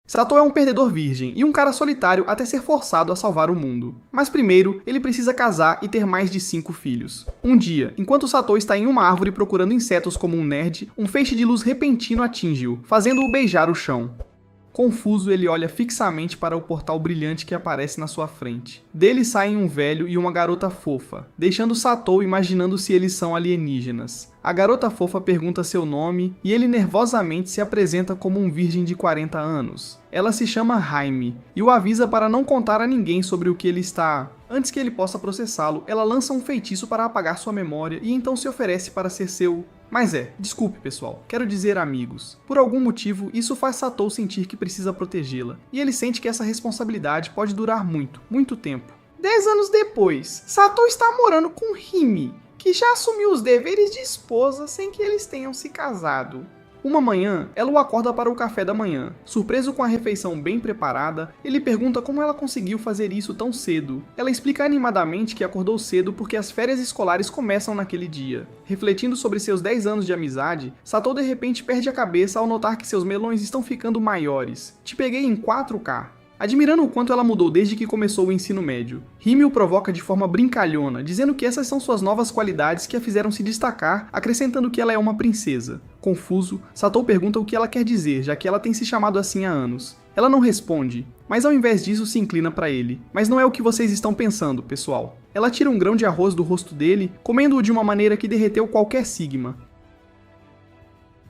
Satou é um perdedor virgem e um cara solitário até ser forçado a salvar o mundo. Mas primeiro, ele precisa casar e ter mais de 5 filhos. Um dia, enquanto Satou está em uma árvore procurando insetos como um nerd, um feixe de luz repentino atinge-o, fazendo-o beijar o chão. Confuso, ele olha fixamente para o portal brilhante que aparece na sua frente. Dele saem um velho e uma garota fofa, deixando Satou imaginando se eles são alienígenas. A garota fofa pergunta seu nome e ele nervosamente se apresenta como um virgem de 40 anos. Ela se chama Jaime e o avisa para não contar a ninguém sobre o que ele está. Antes que ele possa processá-lo, ela lança um feitiço para apagar sua memória e então se oferece para ser seu... Mas desculpe pessoal, quero dizer amigos. Por algum motivo, isso faz Satou sentir que precisa protegê-la, e ele sente que essa responsabilidade pode durar muito tempo. 10 anos depois, Satou está morando com Hime, que já assumiu os deveres de esposa sem que eles tenham se casado. Uma manhã, ela o acorda para o café da manhã. Surpreso com a refeição bem preparada, ele pergunta como ela conseguiu fazer isso tão cedo. Ela explica animadamente que acordou cedo porque as férias escolares começam naquele dia. Refletindo sobre seus 10 anos de amizade, Satou de repente perde a cabeça ao notar que seus melões estão ficando maiores. Te peguei em 4K. Admirando o quanto ela mudou desde que começou o ensino médio, Hime o provoca de forma brincalhona, dizendo que essas são suas novas qualidades que a fizeram se destacar, acrescentando que ela é uma princesa. Confuso, Satou pergunta o que ela quer dizer, já que ela tem se chamado assim há anos. Ela não responde, mas ao invés disso se inclina para ele. Mas não é o que vocês estão pensando, pessoal. Ela tira um grão de arroz do rosto dele, comendo-o de uma maneira que derreteu qualquer sigma.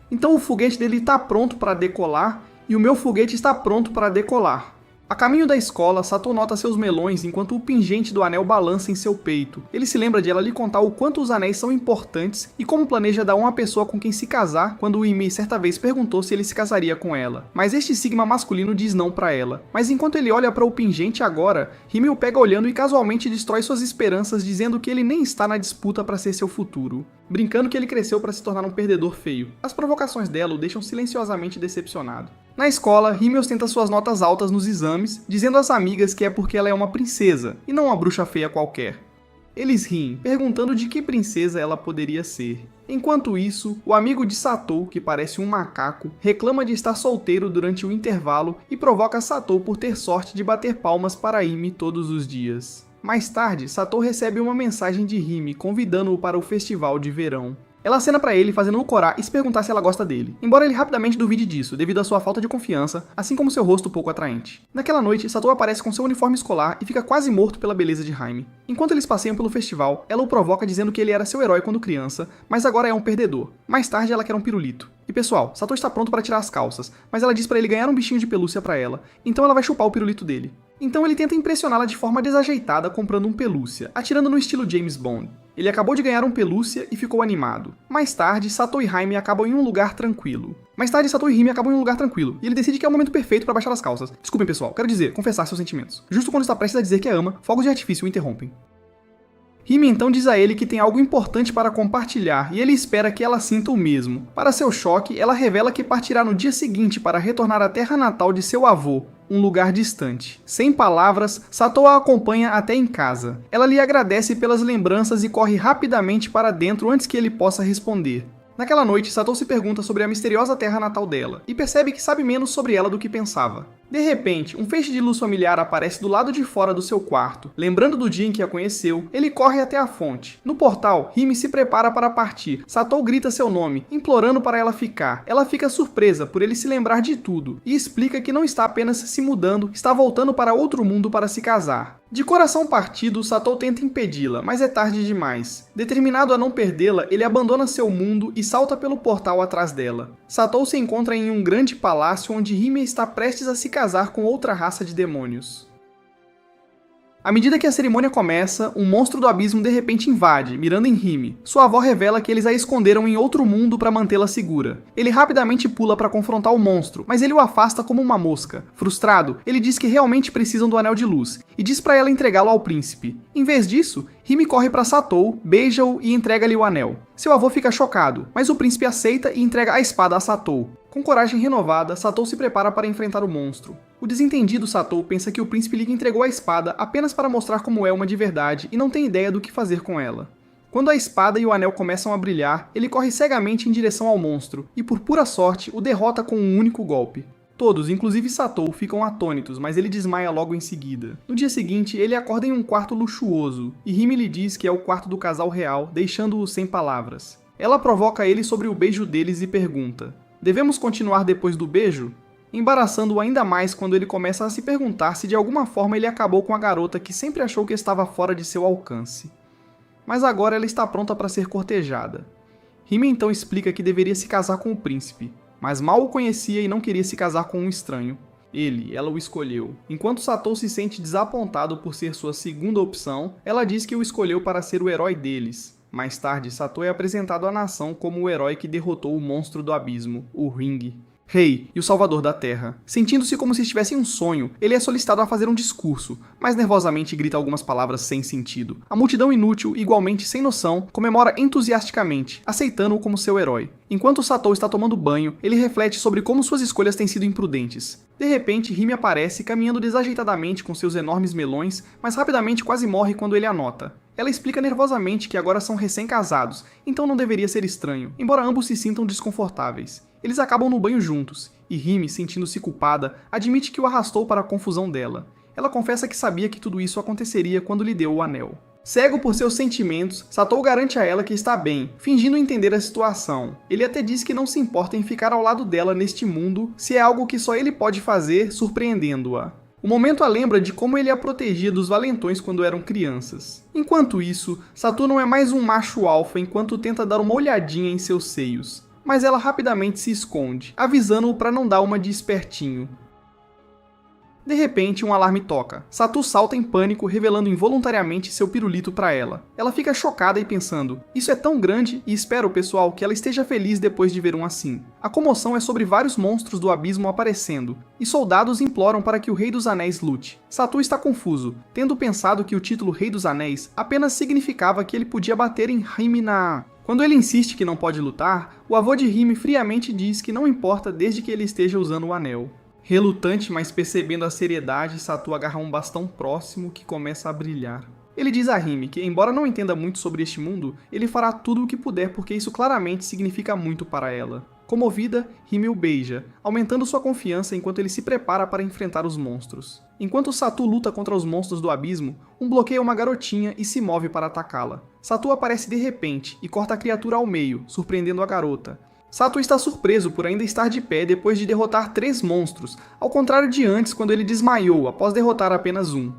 Então o foguete dele está pronto para decolar, e o meu foguete está pronto para decolar. A caminho da escola, Satou nota seus melões enquanto o pingente do anel balança em seu peito. Ele se lembra de ela lhe contar o quanto os anéis são importantes e como planeja dar uma pessoa com quem se casar quando o Hime certa vez perguntou se ele se casaria com ela. Mas este sigma masculino diz não pra ela. Mas enquanto ele olha para o pingente agora, Hime o pega olhando e casualmente destrói suas esperanças dizendo que ele nem está na disputa para ser seu futuro. Brincando que ele cresceu para se tornar um perdedor feio. As provocações dela o deixam silenciosamente decepcionado. Na escola, Hime ostenta suas notas altas nos exames, dizendo às amigas que é porque ela é uma princesa, e não uma bruxa feia qualquer. Eles riem, perguntando de que princesa ela poderia ser. Enquanto isso, o amigo de Satou, que parece um macaco, reclama de estar solteiro durante o intervalo e provoca Satou por ter sorte de bater palmas para Hime todos os dias. Mais tarde, Satou recebe uma mensagem de Hime convidando-o para o festival de verão. Ela acena pra ele fazendo-o corar e se perguntar se ela gosta dele, embora ele rapidamente duvide disso, devido à sua falta de confiança, assim como seu rosto pouco atraente. Naquela noite, Satou aparece com seu uniforme escolar e fica quase morto pela beleza de Jaime. Enquanto eles passeiam pelo festival, ela o provoca dizendo que ele era seu herói quando criança, mas agora é um perdedor. Mais tarde, ela quer um pirulito. E pessoal, Satou está pronto para tirar as calças, mas ela diz pra ele ganhar um bichinho de pelúcia pra ela, então ela vai chupar o pirulito dele. Então ele tenta impressioná-la de forma desajeitada comprando um pelúcia, atirando no estilo James Bond. Ele acabou de ganhar um pelúcia e ficou animado. Mais tarde, Satou e Hime acabam em um lugar tranquilo. E ele decide que é o momento perfeito para baixar as calças. Desculpem pessoal, quero dizer, confessar seus sentimentos. Justo quando está prestes a dizer que a ama, fogos de artifício o interrompem. Hime então diz a ele que tem algo importante para compartilhar e ele espera que ela sinta o mesmo. Para seu choque, ela revela que partirá no dia seguinte para retornar à terra natal de seu avô, um lugar distante. Sem palavras, Satou a acompanha até em casa. Ela lhe agradece pelas lembranças e corre rapidamente para dentro antes que ele possa responder. Naquela noite, Satou se pergunta sobre a misteriosa terra natal dela, e percebe que sabe menos sobre ela do que pensava. De repente, um feixe de luz familiar aparece do lado de fora do seu quarto. Lembrando do dia em que a conheceu, ele corre até a fonte. No portal, Hime se prepara para partir. Satou grita seu nome, implorando para ela ficar. Ela fica surpresa por ele se lembrar de tudo, e explica que não está apenas se mudando, está voltando para outro mundo para se casar. De coração partido, Satou tenta impedi-la, mas é tarde demais. Determinado a não perdê-la, ele abandona seu mundo e salta pelo portal atrás dela. Satou se encontra em um grande palácio onde Hime está prestes a se casar com outra raça de demônios. À medida que a cerimônia começa, um monstro do abismo de repente invade, mirando em Hime. Sua avó revela que eles a esconderam em outro mundo para mantê-la segura. Ele rapidamente pula para confrontar o monstro, mas ele o afasta como uma mosca. Frustrado, ele diz que realmente precisam do Anel de Luz, e diz para ela entregá-lo ao príncipe. Em vez disso, Hime corre para Satou, beija-o e entrega-lhe o anel. Seu avô fica chocado, mas o príncipe aceita e entrega a espada a Satou. Com coragem renovada, Satou se prepara para enfrentar o monstro. O desentendido Satou pensa que o príncipe lhe entregou a espada apenas para mostrar como é uma de verdade e não tem ideia do que fazer com ela. Quando a espada e o anel começam a brilhar, ele corre cegamente em direção ao monstro e, por pura sorte, o derrota com um único golpe. Todos, inclusive Satou, ficam atônitos, mas ele desmaia logo em seguida. No dia seguinte, ele acorda em um quarto luxuoso, e Rime lhe diz que é o quarto do casal real, deixando-o sem palavras. Ela provoca ele sobre o beijo deles e pergunta: devemos continuar depois do beijo? Embaraçando-o ainda mais quando ele começa a se perguntar se de alguma forma ele acabou com a garota que sempre achou que estava fora de seu alcance. Mas agora ela está pronta para ser cortejada. Rime então explica que deveria se casar com o príncipe, mas mal o conhecia e não queria se casar com um estranho. Ela o escolheu. Enquanto Satou se sente desapontado por ser sua segunda opção, ela diz que o escolheu para ser o herói deles. Mais tarde, Satou é apresentado à nação como o herói que derrotou o monstro do abismo, o Ring, rei e o salvador da Terra. Sentindo-se como se estivesse em um sonho, ele é solicitado a fazer um discurso, mas nervosamente grita algumas palavras sem sentido. A multidão inútil, igualmente sem noção, comemora entusiasticamente, aceitando-o como seu herói. Enquanto Satou está tomando banho, ele reflete sobre como suas escolhas têm sido imprudentes. De repente, Rime aparece, caminhando desajeitadamente com seus enormes melões, mas rapidamente quase morre quando ele a nota. Ela explica nervosamente que agora são recém-casados, então não deveria ser estranho, embora ambos se sintam desconfortáveis. Eles acabam no banho juntos, e Rime, sentindo-se culpada, admite que o arrastou para a confusão dela. Ela confessa que sabia que tudo isso aconteceria quando lhe deu o anel. Cego por seus sentimentos, Satou garante a ela que está bem, fingindo entender a situação. Ele até diz que não se importa em ficar ao lado dela neste mundo, se é algo que só ele pode fazer, surpreendendo-a. O momento a lembra de como ele a protegia dos valentões quando eram crianças. Enquanto isso, Satou não é mais um macho alfa enquanto tenta dar uma olhadinha em seus seios. Mas ela rapidamente se esconde, avisando-o para não dar uma de espertinho. De repente, um alarme toca. Satou salta em pânico, revelando involuntariamente seu pirulito para ela. Ela fica chocada e pensando, isso é tão grande, e espero, pessoal, que ela esteja feliz depois de ver um assim. A comoção é sobre vários monstros do abismo aparecendo, e soldados imploram para que o Rei dos Anéis lute. Satou está confuso, tendo pensado que o título Rei dos Anéis apenas significava que ele podia bater em Rime na... Quando ele insiste que não pode lutar, o avô de Rime friamente diz que não importa desde que ele esteja usando o anel. Relutante, mas percebendo a seriedade, Satou agarra um bastão próximo que começa a brilhar. Ele diz a Rime que, embora não entenda muito sobre este mundo, ele fará tudo o que puder porque isso claramente significa muito para ela. Comovida, Rime o beija, aumentando sua confiança enquanto ele se prepara para enfrentar os monstros. Enquanto Satou luta contra os monstros do abismo, bloqueia uma garotinha e se move para atacá-la. Satou aparece de repente e corta a criatura ao meio, surpreendendo a garota. Satou está surpreso por ainda estar de pé depois de derrotar 3 monstros, ao contrário de antes quando ele desmaiou após derrotar apenas um.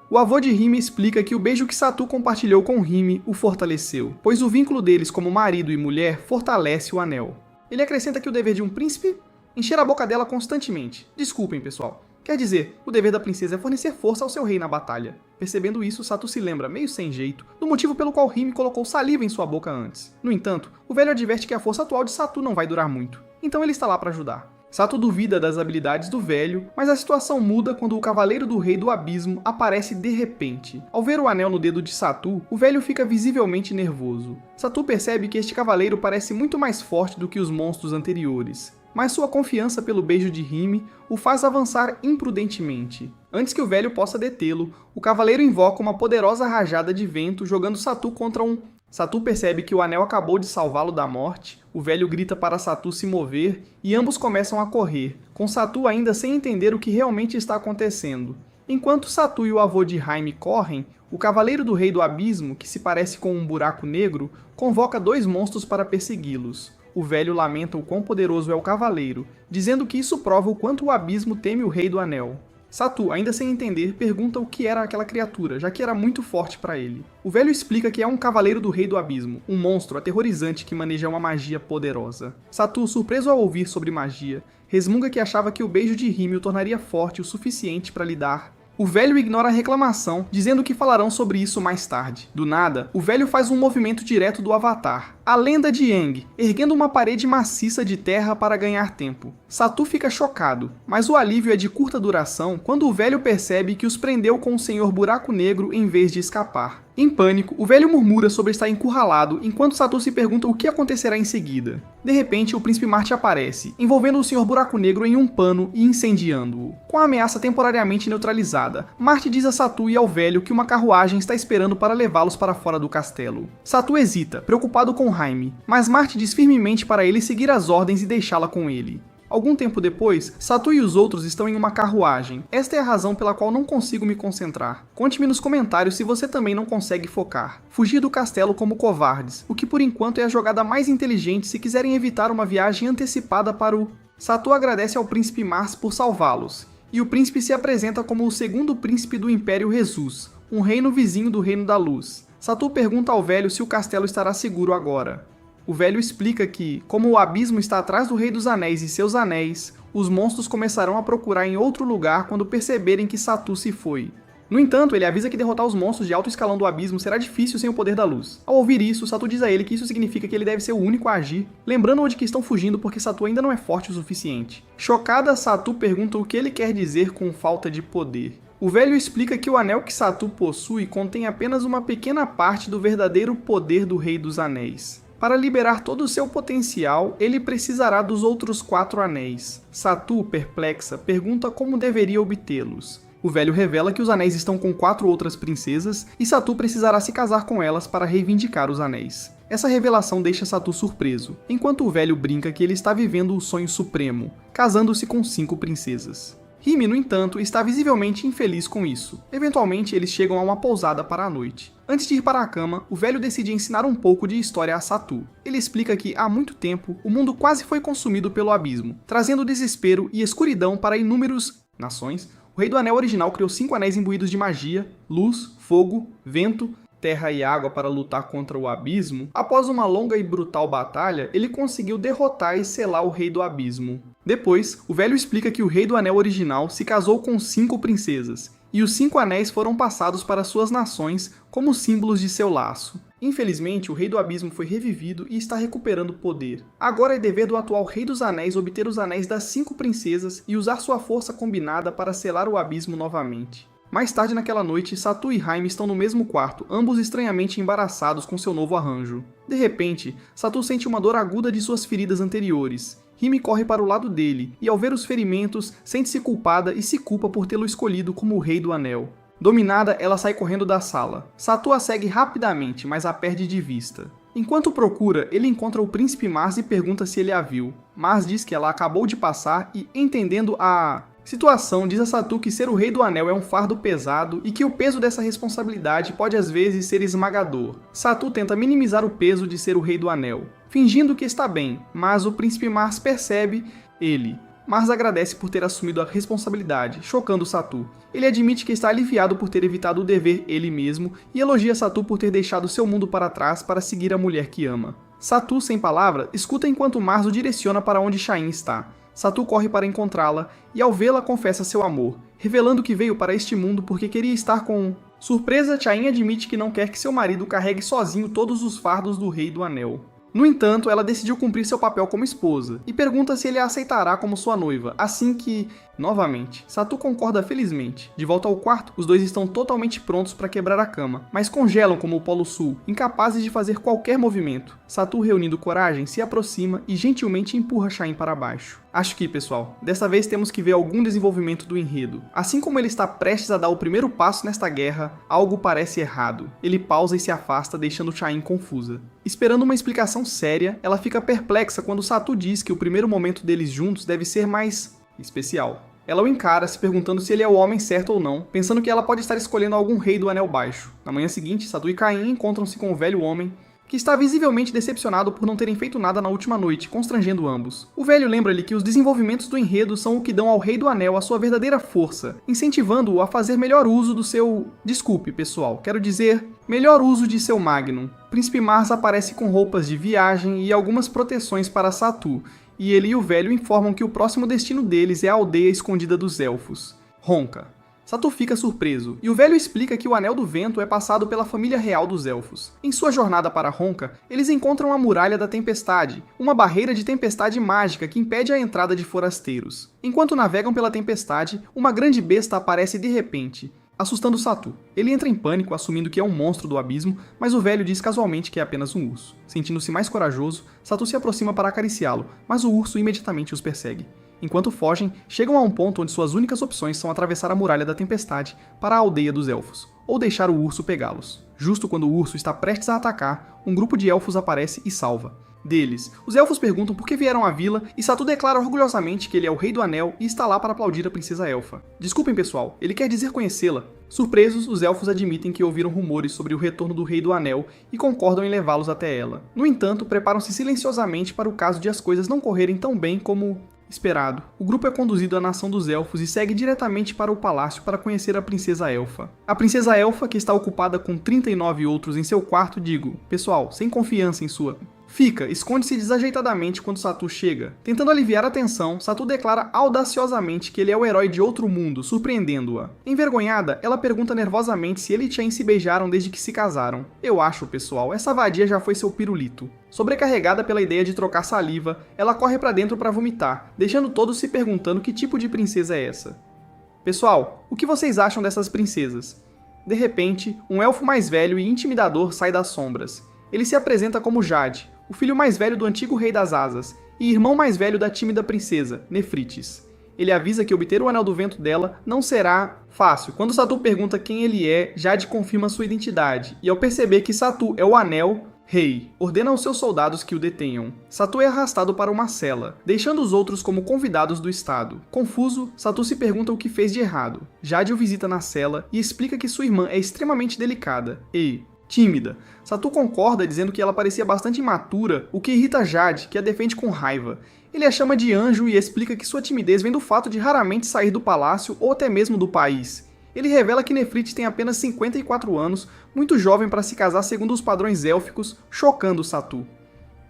O avô de Rime explica que o beijo que Satou compartilhou com Rime o fortaleceu, pois o vínculo deles como marido e mulher fortalece o anel. Ele acrescenta que o dever de um príncipe? Encher a boca dela constantemente. Desculpem, pessoal. Quer dizer, o dever da princesa é fornecer força ao seu rei na batalha. Percebendo isso, Satou se lembra, meio sem jeito, do motivo pelo qual Rime colocou saliva em sua boca antes. No entanto, o velho adverte que a força atual de Satou não vai durar muito. Então ele está lá para ajudar. Satou duvida das habilidades do velho, mas a situação muda quando o Cavaleiro do Rei do Abismo aparece de repente. Ao ver o anel no dedo de Satou, o velho fica visivelmente nervoso. Satou percebe que este cavaleiro parece muito mais forte do que os monstros anteriores, mas sua confiança pelo beijo de Rime o faz avançar imprudentemente. Antes que o velho possa detê-lo, o cavaleiro invoca uma poderosa rajada de vento jogando Satou contra um... Satou percebe que o anel acabou de salvá-lo da morte, o velho grita para Satou se mover e ambos começam a correr, com Satou ainda sem entender o que realmente está acontecendo. Enquanto Satou e o avô de Rime correm, o Cavaleiro do Rei do Abismo, que se parece com um buraco negro, convoca 2 monstros para persegui-los. O velho lamenta o quão poderoso é o cavaleiro, dizendo que isso prova o quanto o abismo teme o Rei do Anel. Satou, ainda sem entender, pergunta o que era aquela criatura, já que era muito forte para ele. O velho explica que é um cavaleiro do Rei do Abismo, um monstro aterrorizante que maneja uma magia poderosa. Satou, surpreso ao ouvir sobre magia, resmunga que achava que o beijo de Rime o tornaria forte o suficiente para lidar. O velho ignora a reclamação, dizendo que falarão sobre isso mais tarde. Do nada, o velho faz um movimento direto do Avatar, a lenda de Aang, erguendo uma parede maciça de terra para ganhar tempo. Satou fica chocado, mas o alívio é de curta duração quando o velho percebe que os prendeu com o Senhor Buraco Negro em vez de escapar. Em pânico, o velho murmura sobre estar encurralado enquanto Satou se pergunta o que acontecerá em seguida. De repente, o Príncipe Marte aparece, envolvendo o Senhor Buraco Negro em um pano e incendiando-o. Com a ameaça temporariamente neutralizada, Marte diz a Satou e ao velho que uma carruagem está esperando para levá-los para fora do castelo. Satou hesita, preocupado com Rime, mas Marte diz firmemente para ele seguir as ordens e deixá-la com ele. Algum tempo depois, Satu e os outros estão em uma carruagem. Esta é a razão pela qual não consigo me concentrar. Conte-me nos comentários se você também não consegue focar. Fugir do castelo como covardes, o que por enquanto é a jogada mais inteligente se quiserem evitar uma viagem antecipada para o... Satu agradece ao príncipe Mars por salvá-los, e o príncipe se apresenta como o segundo príncipe do Império Rezus, um reino vizinho do Reino da Luz. Satu pergunta ao velho se o castelo estará seguro agora. O velho explica que, como o abismo está atrás do Rei dos Anéis e seus anéis, os monstros começarão a procurar em outro lugar quando perceberem que Satu se foi. No entanto, ele avisa que derrotar os monstros de alto escalão do abismo será difícil sem o poder da luz. Ao ouvir isso, Satu diz a ele que isso significa que ele deve ser o único a agir, lembrando-o de que estão fugindo porque Satu ainda não é forte o suficiente. Chocada, Satu pergunta o que ele quer dizer com falta de poder. O velho explica que o anel que Satu possui contém apenas uma pequena parte do verdadeiro poder do Rei dos Anéis. Para liberar todo o seu potencial, ele precisará dos outros 4 anéis. Satu, perplexa, pergunta como deveria obtê-los. O velho revela que os anéis estão com 4 outras princesas e Satu precisará se casar com elas para reivindicar os anéis. Essa revelação deixa Satu surpreso, enquanto o velho brinca que ele está vivendo o sonho supremo, casando-se com 5 princesas. Rime, no entanto, está visivelmente infeliz com isso. Eventualmente, eles chegam a uma pousada para a noite. Antes de ir para a cama, o velho decide ensinar um pouco de história a Satu. Ele explica que, há muito tempo, o mundo quase foi consumido pelo abismo, trazendo desespero e escuridão para inúmeras nações. O Rei do Anel original criou 5 anéis imbuídos de magia, luz, fogo, vento, terra e água para lutar contra o abismo. Após uma longa e brutal batalha, ele conseguiu derrotar e selar o Rei do Abismo. Depois, o velho explica que o Rei do Anel original se casou com 5 princesas, e os 5 anéis foram passados para suas nações como símbolos de seu laço. Infelizmente, o Rei do Abismo foi revivido e está recuperando poder. Agora é dever do atual Rei dos Anéis obter os anéis das 5 princesas e usar sua força combinada para selar o abismo novamente. Mais tarde naquela noite, Satu e Jaime estão no mesmo quarto, ambos estranhamente embaraçados com seu novo arranjo. De repente, Satu sente uma dor aguda de suas feridas anteriores. Rime corre para o lado dele, e ao ver os ferimentos, sente-se culpada e se culpa por tê-lo escolhido como o Rei do Anel. Dominada, ela sai correndo da sala. Satu a segue rapidamente, mas a perde de vista. Enquanto procura, ele encontra o príncipe Mars e pergunta se ele a viu. Mars diz que ela acabou de passar e, entendendo a situação, diz a Satu que ser o Rei do Anel é um fardo pesado e que o peso dessa responsabilidade pode às vezes ser esmagador. Satu tenta minimizar o peso de ser o Rei do Anel, fingindo que está bem, mas o príncipe Mars percebe ele. Mars agradece por ter assumido a responsabilidade, chocando Satu. Ele admite que está aliviado por ter evitado o dever ele mesmo e elogia Satu por ter deixado seu mundo para trás para seguir a mulher que ama. Satu, sem palavra, escuta enquanto Mars o direciona para onde Shain está. Satu corre para encontrá-la e ao vê-la confessa seu amor, revelando que veio para este mundo porque queria estar com... Surpresa, Shain admite que não quer que seu marido carregue sozinho todos os fardos do Rei do Anel. No entanto, ela decidiu cumprir seu papel como esposa, e pergunta se ele a aceitará como sua noiva, assim que... Novamente, Satu concorda felizmente. De volta ao quarto, os dois estão totalmente prontos para quebrar a cama, mas congelam como o Polo Sul, incapazes de fazer qualquer movimento. Satu, reunindo coragem, se aproxima e gentilmente empurra Shain para baixo. Acho que, pessoal, dessa vez temos que ver algum desenvolvimento do enredo. Assim como ele está prestes a dar o primeiro passo nesta guerra, algo parece errado. Ele pausa e se afasta, deixando Shain confusa. Esperando uma explicação séria, ela fica perplexa quando Satu diz que o primeiro momento deles juntos deve ser mais... especial. Ela o encara, se perguntando se ele é o homem certo ou não, pensando que ela pode estar escolhendo algum rei do Anel Baixo. Na manhã seguinte, Satu e Caim encontram-se com o velho homem, que está visivelmente decepcionado por não terem feito nada na última noite, constrangendo ambos. O velho lembra-lhe que os desenvolvimentos do enredo são o que dão ao Rei do Anel a sua verdadeira força, incentivando-o a fazer melhor uso do seu... Desculpe, pessoal, quero dizer, melhor uso de seu Magnum. Príncipe Mars aparece com roupas de viagem e algumas proteções para Satu, e ele e o velho informam que o próximo destino deles é a aldeia escondida dos Elfos, Ronca. Satu fica surpreso, e o velho explica que o Anel do Vento é passado pela família real dos Elfos. Em sua jornada para Ronca, eles encontram a Muralha da Tempestade, uma barreira de tempestade mágica que impede a entrada de forasteiros. Enquanto navegam pela tempestade, uma grande besta aparece de repente, assustando Satu. Ele entra em pânico, assumindo que é um monstro do abismo, mas o velho diz casualmente que é apenas um urso. Sentindo-se mais corajoso, Satu se aproxima para acariciá-lo, mas o urso imediatamente os persegue. Enquanto fogem, chegam a um ponto onde suas únicas opções são atravessar a Muralha da Tempestade para a aldeia dos Elfos, ou deixar o urso pegá-los. Justo quando o urso está prestes a atacar, um grupo de elfos aparece e salva. deles. Os elfos perguntam por que vieram à vila e Satu declara orgulhosamente que ele é o Rei do Anel e está lá para aplaudir a princesa elfa. Desculpem pessoal, ele quer dizer conhecê-la. Surpresos, os elfos admitem que ouviram rumores sobre o retorno do Rei do Anel e concordam em levá-los até ela. No entanto, preparam-se silenciosamente para o caso de as coisas não correrem tão bem como esperado. O grupo é conduzido à Nação dos Elfos e segue diretamente para o palácio para conhecer a princesa elfa. A princesa elfa, que está ocupada com 39 outros em seu quarto, pessoal, sem confiança em sua... esconde-se desajeitadamente quando Satu chega. Tentando aliviar a tensão, Satu declara audaciosamente que ele é o herói de outro mundo, surpreendendo-a. Envergonhada, ela pergunta nervosamente se ele e Chain se beijaram desde que se casaram. Eu acho, pessoal, essa vadia já foi seu pirulito. Sobrecarregada pela ideia de trocar saliva, ela corre pra dentro pra vomitar, deixando todos se perguntando que tipo de princesa é essa. Pessoal, o que vocês acham dessas princesas? De repente, um elfo mais velho e intimidador sai das sombras. Ele se apresenta como Jade, o filho mais velho do antigo Rei das Asas, e irmão mais velho da tímida princesa, Nefrites. Ele avisa que obter o Anel do Vento dela não será fácil. Quando Satu pergunta quem ele é, Jade confirma sua identidade, e ao perceber que Satu é o Anel, Rei, ordena aos seus soldados que o detenham. Satu é arrastado para uma cela, deixando os outros como convidados do estado. Confuso, Satu se pergunta o que fez de errado. Jade o visita na cela e explica que sua irmã é extremamente delicada e tímida. Satu concorda dizendo que ela parecia bastante imatura, o que irrita Jade, que a defende com raiva. Ele a chama de anjo e explica que sua timidez vem do fato de raramente sair do palácio ou até mesmo do país. Ele revela que Nefrites tem apenas 54 anos, muito jovem para se casar segundo os padrões élficos, chocando Satu.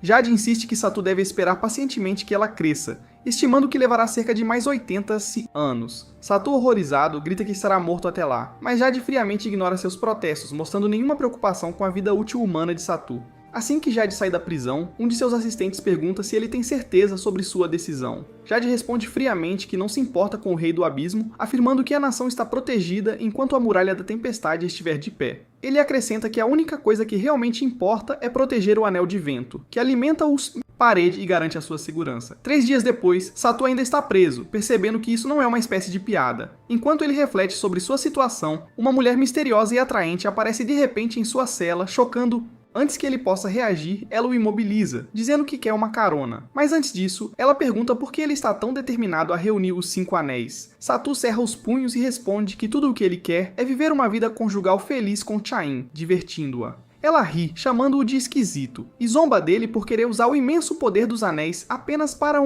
Jade insiste que Satu deve esperar pacientemente que ela cresça, estimando que levará cerca de mais 80 anos. Satu, horrorizado, grita que estará morto até lá, mas Jade friamente ignora seus protestos, mostrando nenhuma preocupação com a vida útil humana de Satu. Assim que Jade sai da prisão, um de seus assistentes pergunta se ele tem certeza sobre sua decisão. Jade responde friamente que não se importa com o Rei do Abismo, afirmando que a nação está protegida enquanto a Muralha da Tempestade estiver de pé. Ele acrescenta que a única coisa que realmente importa é proteger o Anel de Vento, que alimenta os parede e garante a sua segurança. 3 dias depois, Satu ainda está preso, percebendo que isso não é uma espécie de piada. Enquanto ele reflete sobre sua situação, uma mulher misteriosa e atraente aparece de repente em sua cela, chocando. Antes que ele possa reagir, ela o imobiliza, dizendo que quer uma carona. Mas antes disso, ela pergunta por que ele está tão determinado a reunir os 5 anéis. Satu cerra os punhos e responde que tudo o que ele quer é viver uma vida conjugal feliz com Chain, divertindo-a. Ela ri, chamando-o de esquisito, e zomba dele por querer usar o imenso poder dos anéis apenas para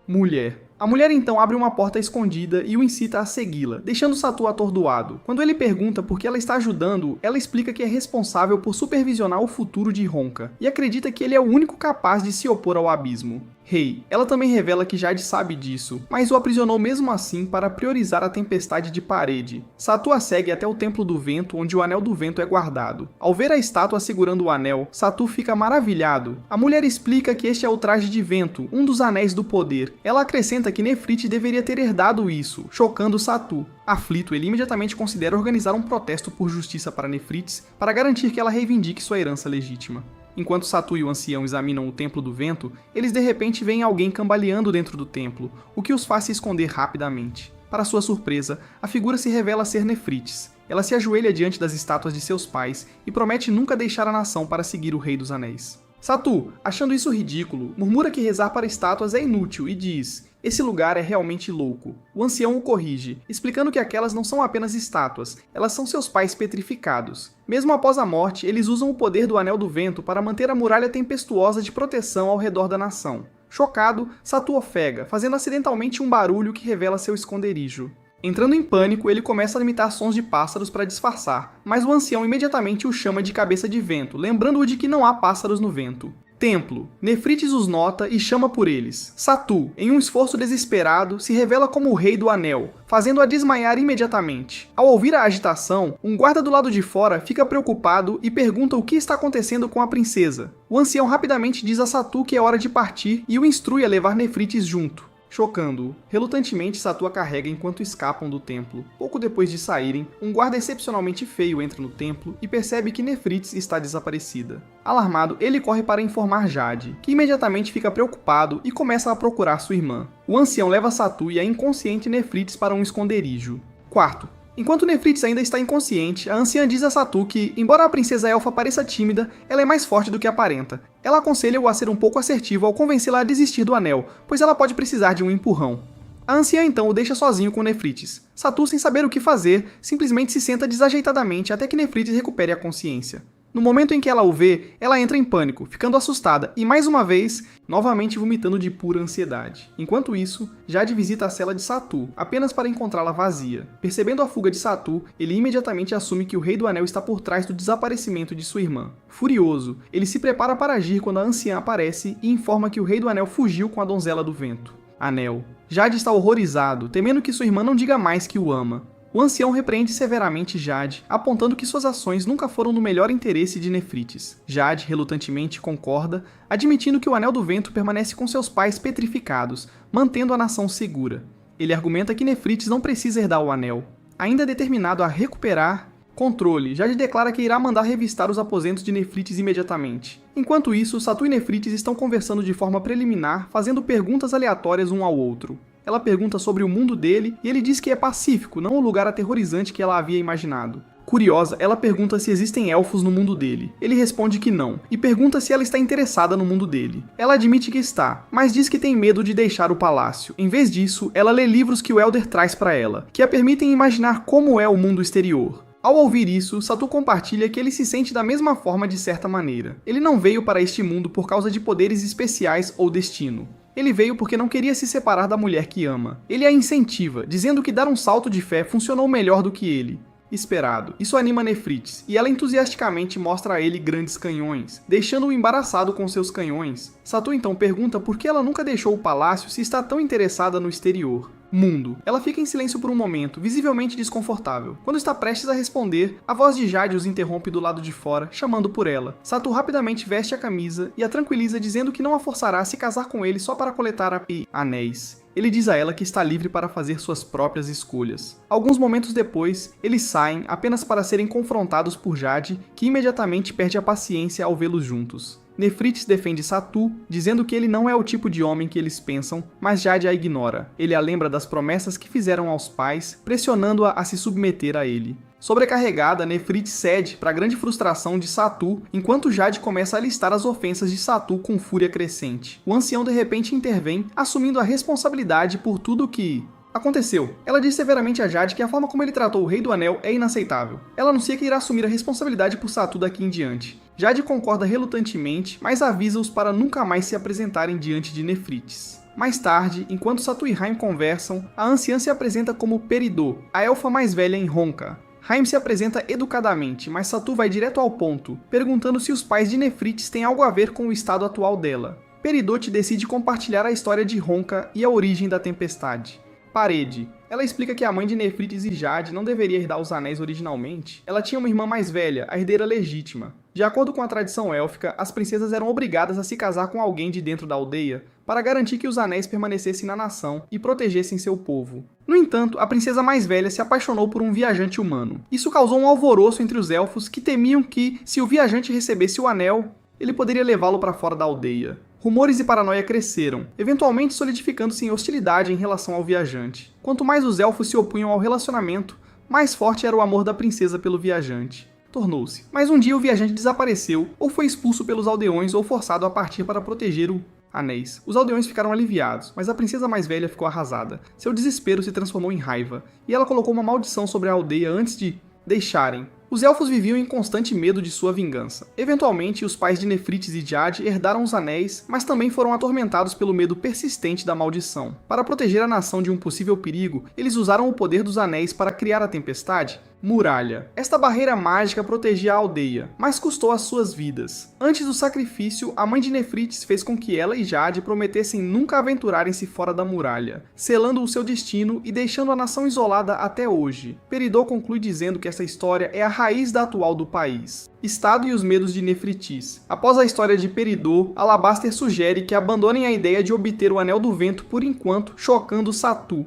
mulher. A mulher então abre uma porta escondida e o incita a segui-la, deixando Satu atordoado. Quando ele pergunta por que ela está ajudando-o, ela explica que é responsável por supervisionar o futuro de Ronca, e acredita que ele é o único capaz de se opor ao abismo. Rei. Ela também revela que Jade sabe disso, mas o aprisionou mesmo assim para priorizar a tempestade de parede. Satu a segue até o Templo do Vento, onde o Anel do Vento é guardado. Ao ver a estátua segurando o anel, Satu fica maravilhado. A mulher explica que este é o traje de vento, um dos anéis do poder. Ela acrescenta que Nefrite deveria ter herdado isso, chocando Satu. Aflito, ele imediatamente considera organizar um protesto por justiça para Nefrites, para garantir que ela reivindique sua herança legítima. Enquanto Satu e o ancião examinam o Templo do Vento, eles de repente veem alguém cambaleando dentro do templo, o que os faz se esconder rapidamente. Para sua surpresa, a figura se revela ser Nefrites. Ela se ajoelha diante das estátuas de seus pais e promete nunca deixar a nação para seguir o Rei dos Anéis. Satu, achando isso ridículo, murmura que rezar para estátuas é inútil e diz: "Esse lugar é realmente louco." O ancião o corrige, explicando que aquelas não são apenas estátuas, elas são seus pais petrificados. Mesmo após a morte, eles usam o poder do Anel do Vento para manter a muralha tempestuosa de proteção ao redor da nação. Chocado, Satu ofega, fazendo acidentalmente um barulho que revela seu esconderijo. Entrando em pânico, ele começa a imitar sons de pássaros para disfarçar, mas o ancião imediatamente o chama de cabeça de vento, lembrando-o de que não há pássaros no vento. Templo. Nefrites os nota e chama por eles. Satu, em um esforço desesperado, se revela como o Rei do Anel, fazendo-a desmaiar imediatamente. Ao ouvir a agitação, um guarda do lado de fora fica preocupado e pergunta o que está acontecendo com a princesa. O ancião rapidamente diz a Satu que é hora de partir e o instrui a levar Nefrites junto. Chocando-o. Relutantemente, Satu a carrega enquanto escapam do templo. Pouco depois de saírem, um guarda excepcionalmente feio entra no templo e percebe que Nefrites está desaparecida. Alarmado, ele corre para informar Jade, que imediatamente fica preocupado e começa a procurar sua irmã. O ancião leva Satu e a inconsciente Nefrites para um esconderijo. Quarto. Enquanto Nefrites ainda está inconsciente, a anciã diz a Satu que, embora a princesa elfa pareça tímida, ela é mais forte do que aparenta. Ela aconselha-o a ser um pouco assertivo ao convencê-la a desistir do anel, pois ela pode precisar de um empurrão. A anciã então o deixa sozinho com Nefrites. Satu, sem saber o que fazer, simplesmente se senta desajeitadamente até que Nefrites recupere a consciência. No momento em que ela o vê, ela entra em pânico, ficando assustada e, mais uma vez, novamente vomitando de pura ansiedade. Enquanto isso, Jade visita a cela de Satu, apenas para encontrá-la vazia. Percebendo a fuga de Satu, ele imediatamente assume que o Rei do Anel está por trás do desaparecimento de sua irmã. Furioso, ele se prepara para agir quando a anciã aparece e informa que o Rei do Anel fugiu com a Donzela do Vento. Anel. Jade está horrorizado, temendo que sua irmã não diga mais que o ama. O ancião repreende severamente Jade, apontando que suas ações nunca foram no melhor interesse de Nefrites. Jade, relutantemente, concorda, admitindo que o Anel do Vento permanece com seus pais petrificados, mantendo a nação segura. Ele argumenta que Nefrites não precisa herdar o Anel. Ainda determinado a recuperar controle, Jade declara que irá mandar revistar os aposentos de Nefrites imediatamente. Enquanto isso, Satu e Nefrites estão conversando de forma preliminar, fazendo perguntas aleatórias um ao outro. Ela pergunta sobre o mundo dele e ele diz que é pacífico, não o lugar aterrorizante que ela havia imaginado. Curiosa, ela pergunta se existem elfos no mundo dele. Ele responde que não, e pergunta se ela está interessada no mundo dele. Ela admite que está, mas diz que tem medo de deixar o palácio. Em vez disso, ela lê livros que o Elder traz para ela, que a permitem imaginar como é o mundo exterior. Ao ouvir isso, Satu compartilha que ele se sente da mesma forma de certa maneira. Ele não veio para este mundo por causa de poderes especiais ou destino. Ele veio porque não queria se separar da mulher que ama. Ele a incentiva, dizendo que dar um salto de fé funcionou melhor do que ele esperado. Isso anima Nefrites, e ela entusiasticamente mostra a ele grandes canhões, deixando-o embaraçado com seus canhões. Satu então pergunta por que ela nunca deixou o palácio se está tão interessada no exterior. Mundo. Ela fica em silêncio por um momento, visivelmente desconfortável. Quando está prestes a responder, a voz de Jade os interrompe do lado de fora, chamando por ela. Satu rapidamente veste a camisa e a tranquiliza dizendo que não a forçará a se casar com ele só para coletar anéis. Ele diz a ela que está livre para fazer suas próprias escolhas. Alguns momentos depois, eles saem apenas para serem confrontados por Jade, que imediatamente perde a paciência ao vê-los juntos. Nefrites defende Satu, dizendo que ele não é o tipo de homem que eles pensam, mas Jade a ignora. Ele a lembra das promessas que fizeram aos pais, pressionando-a a se submeter a ele. Sobrecarregada, Nefrites cede para a grande frustração de Satu, enquanto Jade começa a listar as ofensas de Satu com fúria crescente. O ancião de repente intervém, assumindo a responsabilidade por tudo o que aconteceu. Ela diz severamente a Jade que a forma como ele tratou o Rei do Anel é inaceitável. Ela anuncia que irá assumir a responsabilidade por Satu daqui em diante. Jade concorda relutantemente, mas avisa-os para nunca mais se apresentarem diante de Nefrites. Mais tarde, enquanto Satu e Haim conversam, a anciã se apresenta como Peridot, a elfa mais velha em Honka. Haim se apresenta educadamente, mas Satu vai direto ao ponto, perguntando se os pais de Nefrites têm algo a ver com o estado atual dela. Peridot decide compartilhar a história de Honka e a origem da tempestade. Parede. Ela explica que a mãe de Nefrites e Jade não deveria herdar os anéis originalmente. Ela tinha uma irmã mais velha, a herdeira legítima. De acordo com a tradição élfica, as princesas eram obrigadas a se casar com alguém de dentro da aldeia para garantir que os anéis permanecessem na nação e protegessem seu povo. No entanto, a princesa mais velha se apaixonou por um viajante humano. Isso causou um alvoroço entre os elfos que temiam que, se o viajante recebesse o anel, ele poderia levá-lo para fora da aldeia. Rumores e paranoia cresceram, eventualmente solidificando-se em hostilidade em relação ao viajante. Quanto mais os elfos se opunham ao relacionamento, mais forte era o amor da princesa pelo viajante. Tornou-se. Mas um dia o viajante desapareceu, ou foi expulso pelos aldeões ou forçado a partir para proteger o anéis. Os aldeões ficaram aliviados, mas a princesa mais velha ficou arrasada. Seu desespero se transformou em raiva, e ela colocou uma maldição sobre a aldeia antes de deixarem. Os elfos viviam em constante medo de sua vingança. Eventualmente, os pais de Nefrites e Jade herdaram os anéis, mas também foram atormentados pelo medo persistente da maldição. Para proteger a nação de um possível perigo, eles usaram o poder dos anéis para criar a tempestade. Muralha. Esta barreira mágica protegia a aldeia, mas custou as suas vidas. Antes do sacrifício, a mãe de Nefrites fez com que ela e Jade prometessem nunca aventurarem-se fora da muralha, selando o seu destino e deixando a nação isolada até hoje. Peridot conclui dizendo que essa história é a raiz da atual do país. Estado e os medos de Nefrites. Após a história de Peridot, Alabaster sugere que abandonem a ideia de obter o Anel do Vento por enquanto, chocando Satu.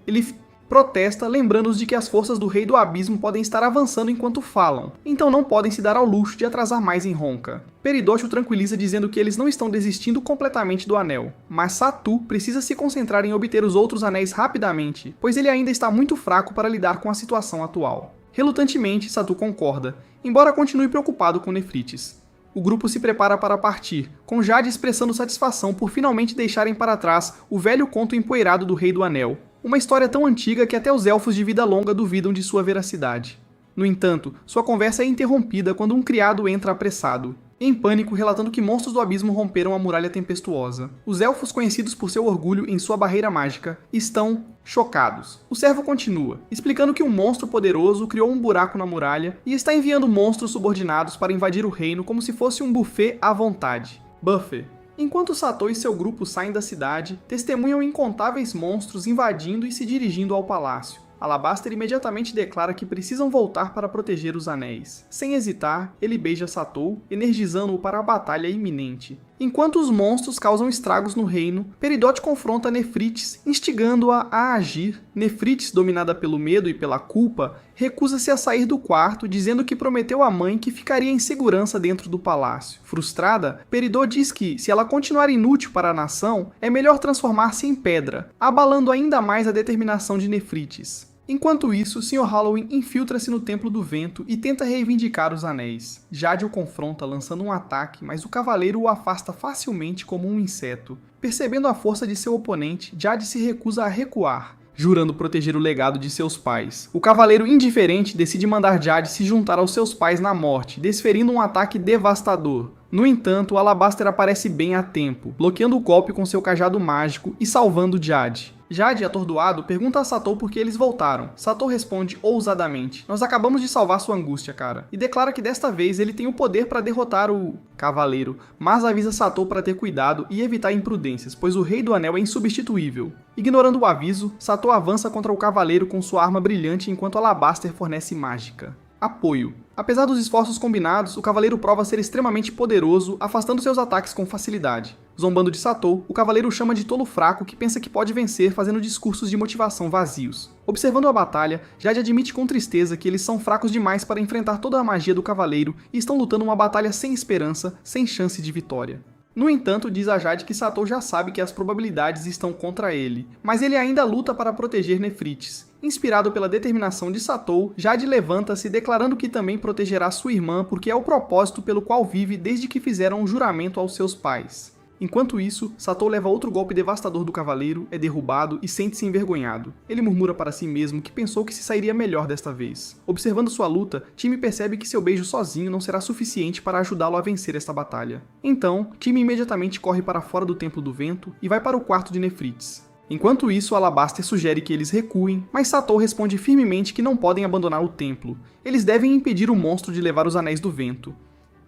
Ele protesta, lembrando-os de que as forças do Rei do Abismo podem estar avançando enquanto falam, então não podem se dar ao luxo de atrasar mais em Ronca. Peridot o tranquiliza dizendo que eles não estão desistindo completamente do anel, mas Satu precisa se concentrar em obter os outros anéis rapidamente, pois ele ainda está muito fraco para lidar com a situação atual. Relutantemente, Satu concorda, embora continue preocupado com Nefrites. O grupo se prepara para partir, com Jade expressando satisfação por finalmente deixarem para trás o velho conto empoeirado do Rei do Anel, uma história tão antiga que até os elfos de vida longa duvidam de sua veracidade. No entanto, sua conversa é interrompida quando um criado entra apressado, em pânico, relatando que monstros do abismo romperam a muralha tempestuosa. Os elfos, conhecidos por seu orgulho em sua barreira mágica, estão chocados. O servo continua, explicando que um monstro poderoso criou um buraco na muralha e está enviando monstros subordinados para invadir o reino como se fosse um buffet à vontade. Buffet. Enquanto Satou e seu grupo saem da cidade, testemunham incontáveis monstros invadindo e se dirigindo ao palácio. Alabaster imediatamente declara que precisam voltar para proteger os anéis. Sem hesitar, ele beija Satou, energizando-o para a batalha iminente. Enquanto os monstros causam estragos no reino, Peridot confronta Nefrites, instigando-a a agir. Nefrites, dominada pelo medo e pela culpa, recusa-se a sair do quarto, dizendo que prometeu à mãe que ficaria em segurança dentro do palácio. Frustrada, Peridot diz que, se ela continuar inútil para a nação, é melhor transformar-se em pedra, abalando ainda mais a determinação de Nefrites. Enquanto isso, Sr. Halloween infiltra-se no Templo do Vento e tenta reivindicar os anéis. Jade o confronta lançando um ataque, mas o cavaleiro o afasta facilmente como um inseto. Percebendo a força de seu oponente, Jade se recusa a recuar, jurando proteger o legado de seus pais. O cavaleiro indiferente decide mandar Jade se juntar aos seus pais na morte, desferindo um ataque devastador. No entanto, Alabaster aparece bem a tempo, bloqueando o golpe com seu cajado mágico e salvando Jade. Jade, atordoado, pergunta a Satou por que eles voltaram. Satou responde ousadamente: "Nós acabamos de salvar sua angústia, cara", e declara que desta vez ele tem o poder para derrotar o cavaleiro, mas avisa Satou para ter cuidado e evitar imprudências, pois o Rei do Anel é insubstituível. Ignorando o aviso, Satou avança contra o cavaleiro com sua arma brilhante enquanto Alabaster fornece mágica. Apoio. Apesar dos esforços combinados, o cavaleiro prova ser extremamente poderoso, afastando seus ataques com facilidade. Zombando de Satou, o cavaleiro o chama de tolo fraco que pensa que pode vencer fazendo discursos de motivação vazios. Observando a batalha, Jade admite com tristeza que eles são fracos demais para enfrentar toda a magia do cavaleiro e estão lutando uma batalha sem esperança, sem chance de vitória. No entanto, diz a Jade que Satou já sabe que as probabilidades estão contra ele, mas ele ainda luta para proteger Nefrites. Inspirado pela determinação de Satou, Jade levanta-se declarando que também protegerá sua irmã porque é o propósito pelo qual vive desde que fizeram um juramento aos seus pais. Enquanto isso, Satou leva outro golpe devastador do cavaleiro, é derrubado e sente-se envergonhado. Ele murmura para si mesmo que pensou que se sairia melhor desta vez. Observando sua luta, Time percebe que seu beijo sozinho não será suficiente para ajudá-lo a vencer esta batalha. Então, Time imediatamente corre para fora do Templo do Vento e vai para o quarto de Nefrites. Enquanto isso, Alabaster sugere que eles recuem, mas Satou responde firmemente que não podem abandonar o templo. Eles devem impedir o monstro de levar os Anéis do Vento.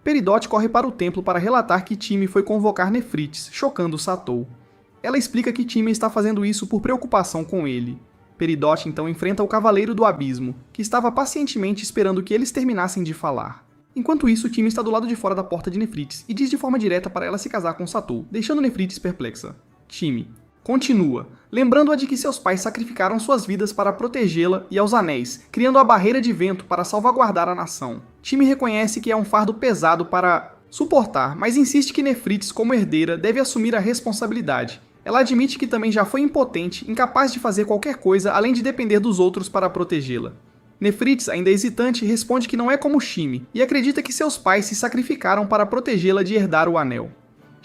Peridot corre para o templo para relatar que Time foi convocar Nefrites, chocando Satou. Ela explica que Time está fazendo isso por preocupação com ele. Peridot então enfrenta o Cavaleiro do Abismo, que estava pacientemente esperando que eles terminassem de falar. Enquanto isso, Time está do lado de fora da porta de Nefrites e diz de forma direta para ela se casar com Satou, deixando Nefrites perplexa. Time continua, lembrando-a de que seus pais sacrificaram suas vidas para protegê-la e aos anéis, criando a barreira de vento para salvaguardar a nação. Time reconhece que é um fardo pesado para suportar, mas insiste que Nefrites, como herdeira, deve assumir a responsabilidade. Ela admite que também já foi impotente, incapaz de fazer qualquer coisa além de depender dos outros para protegê-la. Nefrites, ainda hesitante, responde que não é como Shime, e acredita que seus pais se sacrificaram para protegê-la de herdar o anel.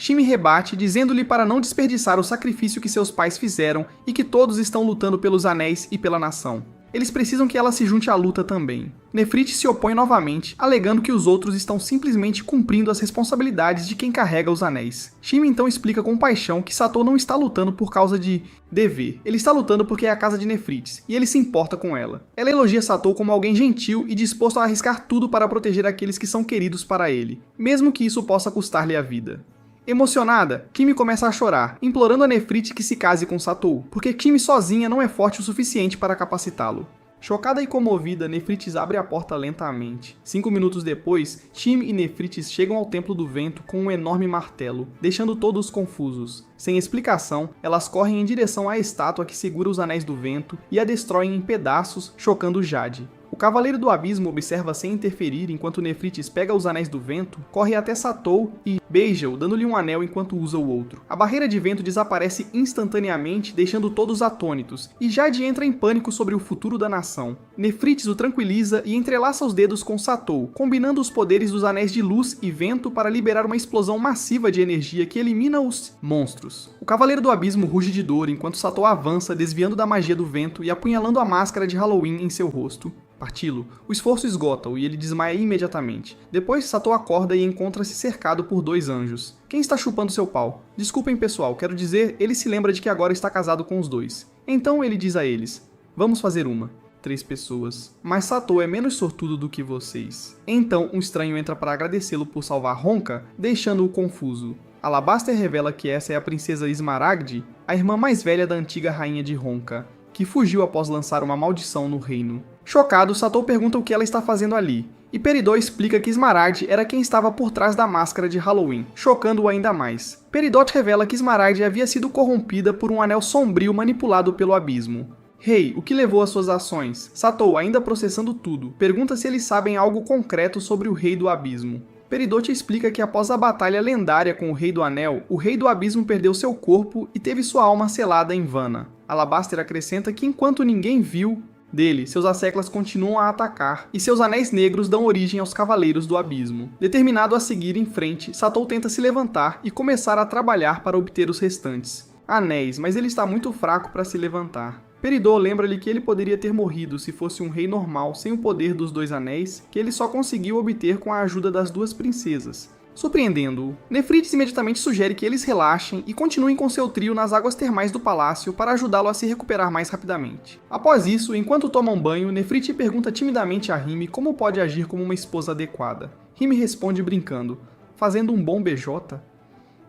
Shime rebate, dizendo-lhe para não desperdiçar o sacrifício que seus pais fizeram e que todos estão lutando pelos anéis e pela nação. Eles precisam que ela se junte à luta também. Nefrites se opõe novamente, alegando que os outros estão simplesmente cumprindo as responsabilidades de quem carrega os anéis. Shime então explica com paixão que Satou não está lutando por causa de dever, ele está lutando porque é a casa de Nefrites, e ele se importa com ela. Ela elogia Satou como alguém gentil e disposto a arriscar tudo para proteger aqueles que são queridos para ele, mesmo que isso possa custar-lhe a vida. Emocionada, Kimi começa a chorar, implorando a Nefrite que se case com Satou, porque Kimi sozinha não é forte o suficiente para capacitá-lo. Chocada e comovida, Nefrites abre a porta lentamente. 5 minutos depois, Time e Nefrites chegam ao Templo do Vento com um enorme martelo, deixando todos confusos. Sem explicação, elas correm em direção à estátua que segura os Anéis do Vento e a destroem em pedaços, chocando Jade. O Cavaleiro do Abismo observa sem interferir enquanto Nefrites pega os Anéis do Vento, corre até Satou e beija-o, dando-lhe um anel enquanto usa o outro. A barreira de vento desaparece instantaneamente, deixando todos atônitos, e Jade entra em pânico sobre o futuro da nação. Nefrites o tranquiliza e entrelaça os dedos com Satou, combinando os poderes dos Anéis de Luz e Vento para liberar uma explosão massiva de energia que elimina os monstros. O Cavaleiro do Abismo ruge de dor enquanto Satou avança, desviando da magia do vento e apunhalando a máscara de Halloween em seu rosto. Partilo, o esforço esgota-o e ele desmaia imediatamente. Depois, Satou acorda e encontra-se cercado por 2 anjos. Quem está chupando seu pau? Desculpem pessoal, quero dizer, ele se lembra de que agora está casado com os 2. Então ele diz a eles, vamos fazer uma. 3 pessoas. Mas Satou é menos sortudo do que vocês. Então um estranho entra para agradecê-lo por salvar Honka, deixando-o confuso. Alabaster revela que essa é a princesa Smaragd, a irmã mais velha da antiga rainha de Honka, que fugiu após lançar uma maldição no reino. Chocado, Satou pergunta o que ela está fazendo ali, e Peridot explica que Smaragd era quem estava por trás da máscara de Halloween, chocando-o ainda mais. Peridot revela que Smaragd havia sido corrompida por um anel sombrio manipulado pelo abismo. Rei, o que levou às suas ações? Satou, ainda processando tudo, pergunta se eles sabem algo concreto sobre o Rei do Abismo. Peridot explica que após a batalha lendária com o Rei do Anel, o Rei do Abismo perdeu seu corpo e teve sua alma selada em Vana. Alabaster acrescenta que enquanto ninguém viu dele, seus asseclas continuam a atacar, e seus anéis negros dão origem aos Cavaleiros do Abismo. Determinado a seguir em frente, Satou tenta se levantar e começar a trabalhar para obter os restantes anéis, mas ele está muito fraco para se levantar. Peridot lembra-lhe que ele poderia ter morrido se fosse um rei normal sem o poder dos 2 anéis, que ele só conseguiu obter com a ajuda das 2 princesas. Surpreendendo-o, Nefrites imediatamente sugere que eles relaxem e continuem com seu trio nas águas termais do palácio para ajudá-lo a se recuperar mais rapidamente. Após isso, enquanto tomam banho, Nefrite pergunta timidamente a Rime como pode agir como uma esposa adequada. Rime responde brincando, fazendo um bom BJ?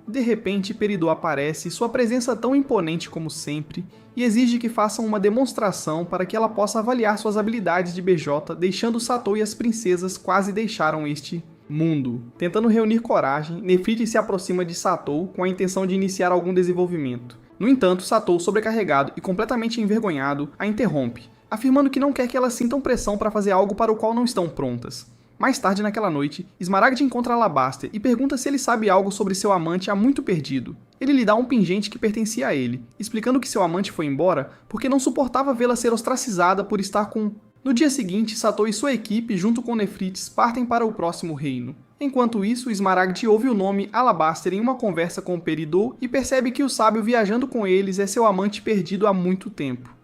De repente, Peridot aparece, sua presença tão imponente como sempre, e exige que façam uma demonstração para que ela possa avaliar suas habilidades de BJ, deixando Satou e as princesas quase deixaram este mundo. Tentando reunir coragem, Nefrites se aproxima de Satou com a intenção de iniciar algum desenvolvimento. No entanto, Satou, sobrecarregado e completamente envergonhado, a interrompe, afirmando que não quer que elas sintam pressão para fazer algo para o qual não estão prontas. Mais tarde naquela noite, Smaragd encontra Alabaster e pergunta se ele sabe algo sobre seu amante há muito perdido. Ele lhe dá um pingente que pertencia a ele, explicando que seu amante foi embora porque não suportava vê-la ser ostracizada por estar com... No dia seguinte, Satou e sua equipe, junto com Nefrites, partem para o próximo reino. Enquanto isso, Smaragd ouve o nome Alabaster em uma conversa com Peridot e percebe que o sábio viajando com eles é seu amante perdido há muito tempo.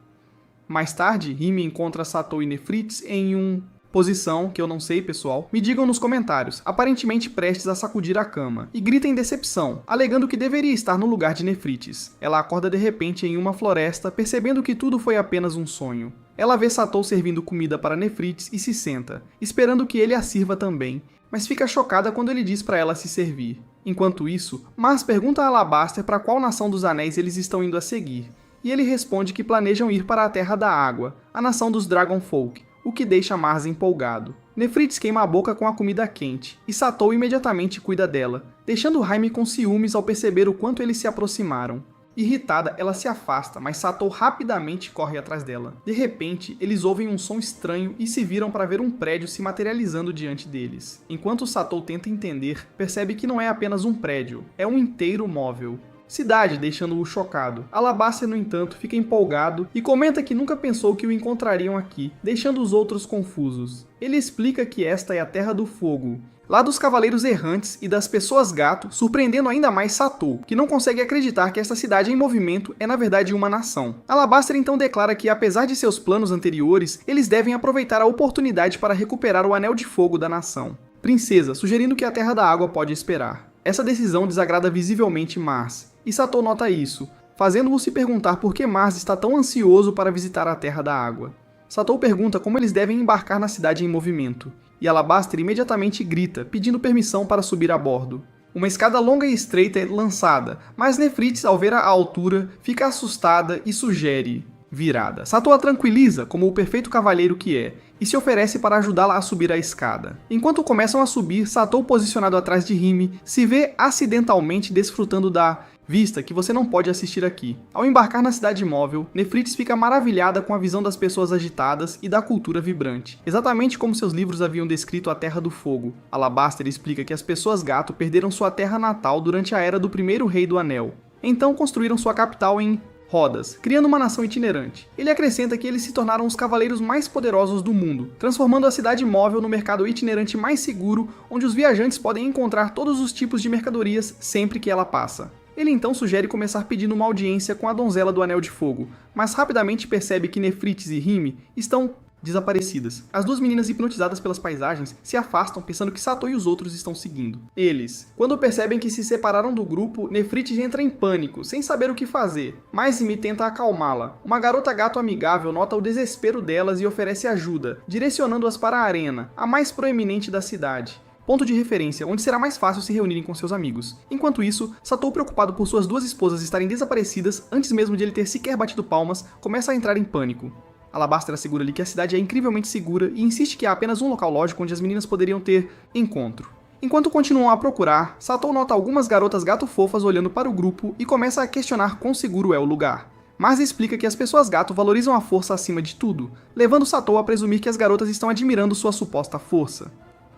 Mais tarde, Rime encontra Satou e Nefrites em posição, que eu não sei pessoal, me digam nos comentários, aparentemente prestes a sacudir a cama, e grita em decepção, alegando que deveria estar no lugar de Nefrites. Ela acorda de repente em uma floresta, percebendo que tudo foi apenas um sonho. Ela vê Satou servindo comida para Nefrites e se senta, esperando que ele a sirva também, mas fica chocada quando ele diz para ela se servir. Enquanto isso, Mars pergunta a Alabaster para qual nação dos anéis eles estão indo a seguir, e ele responde que planejam ir para a Terra da Água, a nação dos Dragonfolk, o que deixa Mars empolgado. Nefrites queima a boca com a comida quente, e Satou imediatamente cuida dela, deixando Jaime com ciúmes ao perceber o quanto eles se aproximaram. Irritada, ela se afasta, mas Satou rapidamente corre atrás dela. De repente, eles ouvem um som estranho e se viram para ver um prédio se materializando diante deles. Enquanto Satou tenta entender, percebe que não é apenas um prédio, é um inteiro móvel. Cidade, deixando-o chocado. Alabaster, no entanto, fica empolgado e comenta que nunca pensou que o encontrariam aqui, deixando os outros confusos. Ele explica que esta é a Terra do Fogo, lá dos Cavaleiros Errantes e das Pessoas Gato, surpreendendo ainda mais Satou, que não consegue acreditar que esta cidade em movimento é na verdade uma nação. Alabaster então declara que, apesar de seus planos anteriores, eles devem aproveitar a oportunidade para recuperar o Anel de Fogo da nação. Princesa, sugerindo que a Terra da Água pode esperar. Essa decisão desagrada visivelmente Mars, e Satou nota isso, fazendo-o se perguntar por que Mars está tão ansioso para visitar a Terra da Água. Satou pergunta como eles devem embarcar na cidade em movimento, e Alabaster imediatamente grita, pedindo permissão para subir a bordo. Uma escada longa e estreita é lançada, mas Nefrites, ao ver a altura, fica assustada e sugere: virada. Satou a tranquiliza, como o perfeito cavalheiro que é, e se oferece para ajudá-la a subir a escada. Enquanto começam a subir, Satou, posicionado atrás de Rime, se vê acidentalmente desfrutando da vista que você não pode assistir aqui. Ao embarcar na cidade móvel, Nefrites fica maravilhada com a visão das pessoas agitadas e da cultura vibrante, exatamente como seus livros haviam descrito a Terra do Fogo. Alabaster explica que as pessoas gato perderam sua terra natal durante a era do primeiro rei do Anel. Então construíram sua capital em Rodas, criando uma nação itinerante. Ele acrescenta que eles se tornaram os cavaleiros mais poderosos do mundo, transformando a cidade móvel no mercado itinerante mais seguro, onde os viajantes podem encontrar todos os tipos de mercadorias sempre que ela passa. Ele então sugere começar pedindo uma audiência com a donzela do Anel de Fogo, mas rapidamente percebe que Nefrites e Rime estão desaparecidas. As duas meninas, hipnotizadas pelas paisagens, se afastam pensando que Satou e os outros estão seguindo. Eles, quando percebem que se separaram do grupo, Nefrites entra em pânico, sem saber o que fazer, mas Rime tenta acalmá-la. Uma garota gato amigável nota o desespero delas e oferece ajuda, direcionando-as para a arena, a mais proeminente da cidade. Ponto de referência, onde será mais fácil se reunirem com seus amigos. Enquanto isso, Satou, preocupado por suas duas esposas estarem desaparecidas antes mesmo de ele ter sequer batido palmas, começa a entrar em pânico. Alabaster assegura-lhe que a cidade é incrivelmente segura e insiste que há apenas um local lógico onde as meninas poderiam ter encontro. Enquanto continuam a procurar, Satou nota algumas garotas gato fofas olhando para o grupo e começa a questionar quão seguro é o lugar. Mas explica que as pessoas gato valorizam a força acima de tudo, levando Satou a presumir que as garotas estão admirando sua suposta força.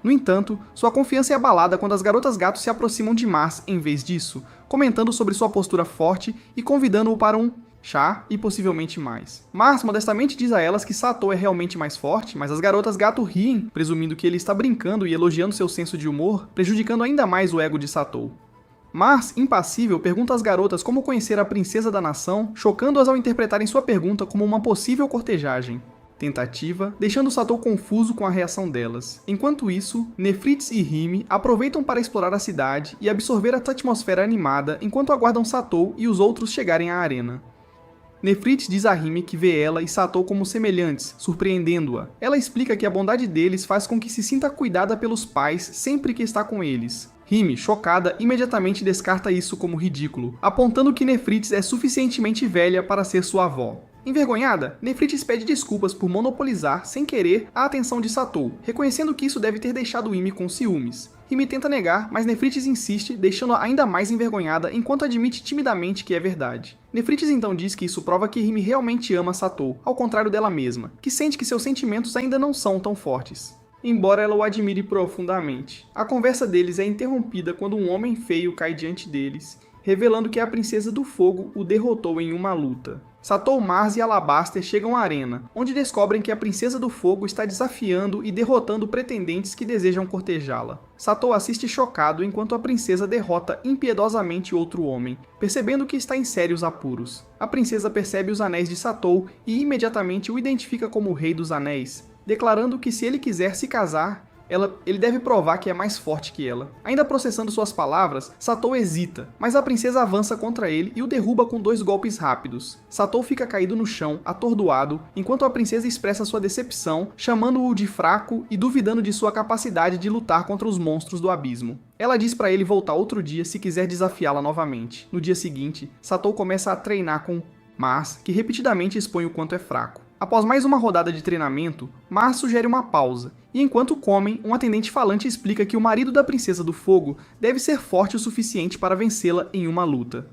No entanto, sua confiança é abalada quando as garotas gato se aproximam de Mars em vez disso, comentando sobre sua postura forte e convidando-o para um chá e possivelmente mais. Mars modestamente diz a elas que Satou é realmente mais forte, mas as garotas gato riem, presumindo que ele está brincando e elogiando seu senso de humor, prejudicando ainda mais o ego de Satou. Mars, impassível, pergunta às garotas como conhecer a princesa da nação, chocando-as ao interpretarem sua pergunta como uma possível cortejagem. Tentativa, deixando Satou confuso com a reação delas. Enquanto isso, Nefrites e Rime aproveitam para explorar a cidade e absorver a atmosfera animada enquanto aguardam Satou e os outros chegarem à arena. Nefrites diz a Rime que vê ela e Satou como semelhantes, surpreendendo-a. Ela explica que a bondade deles faz com que se sinta cuidada pelos pais sempre que está com eles. Rime, chocada, imediatamente descarta isso como ridículo, apontando que Nefrites é suficientemente velha para ser sua avó. Envergonhada, Nefrites pede desculpas por monopolizar, sem querer, a atenção de Satou, reconhecendo que isso deve ter deixado Rime com ciúmes. Rime tenta negar, mas Nefrites insiste, deixando-a ainda mais envergonhada enquanto admite timidamente que é verdade. Nefrites então diz que isso prova que Rime realmente ama Satou, ao contrário dela mesma, que sente que seus sentimentos ainda não são tão fortes, embora ela o admire profundamente. A conversa deles é interrompida quando um homem feio cai diante deles, revelando que a Princesa do Fogo o derrotou em uma luta. Satou, Mars e Alabaster chegam à arena, onde descobrem que a Princesa do Fogo está desafiando e derrotando pretendentes que desejam cortejá-la. Satou assiste chocado enquanto a princesa derrota impiedosamente outro homem, percebendo que está em sérios apuros. A princesa percebe os anéis de Satou e imediatamente o identifica como o Rei dos Anéis, declarando que se ele quiser se casar, ele deve provar que é mais forte que ela. Ainda processando suas palavras, Satou hesita, mas a princesa avança contra ele e o derruba com 2 golpes rápidos. Satou fica caído no chão, atordoado, enquanto a princesa expressa sua decepção, chamando-o de fraco e duvidando de sua capacidade de lutar contra os monstros do abismo. Ela diz para ele voltar outro dia se quiser desafiá-la novamente. No dia seguinte, Satou começa a treinar com Mars, que repetidamente expõe o quanto é fraco. Após mais uma rodada de treinamento, Mars sugere uma pausa, e enquanto comem, um atendente falante explica que o marido da Princesa do Fogo deve ser forte o suficiente para vencê-la em uma luta.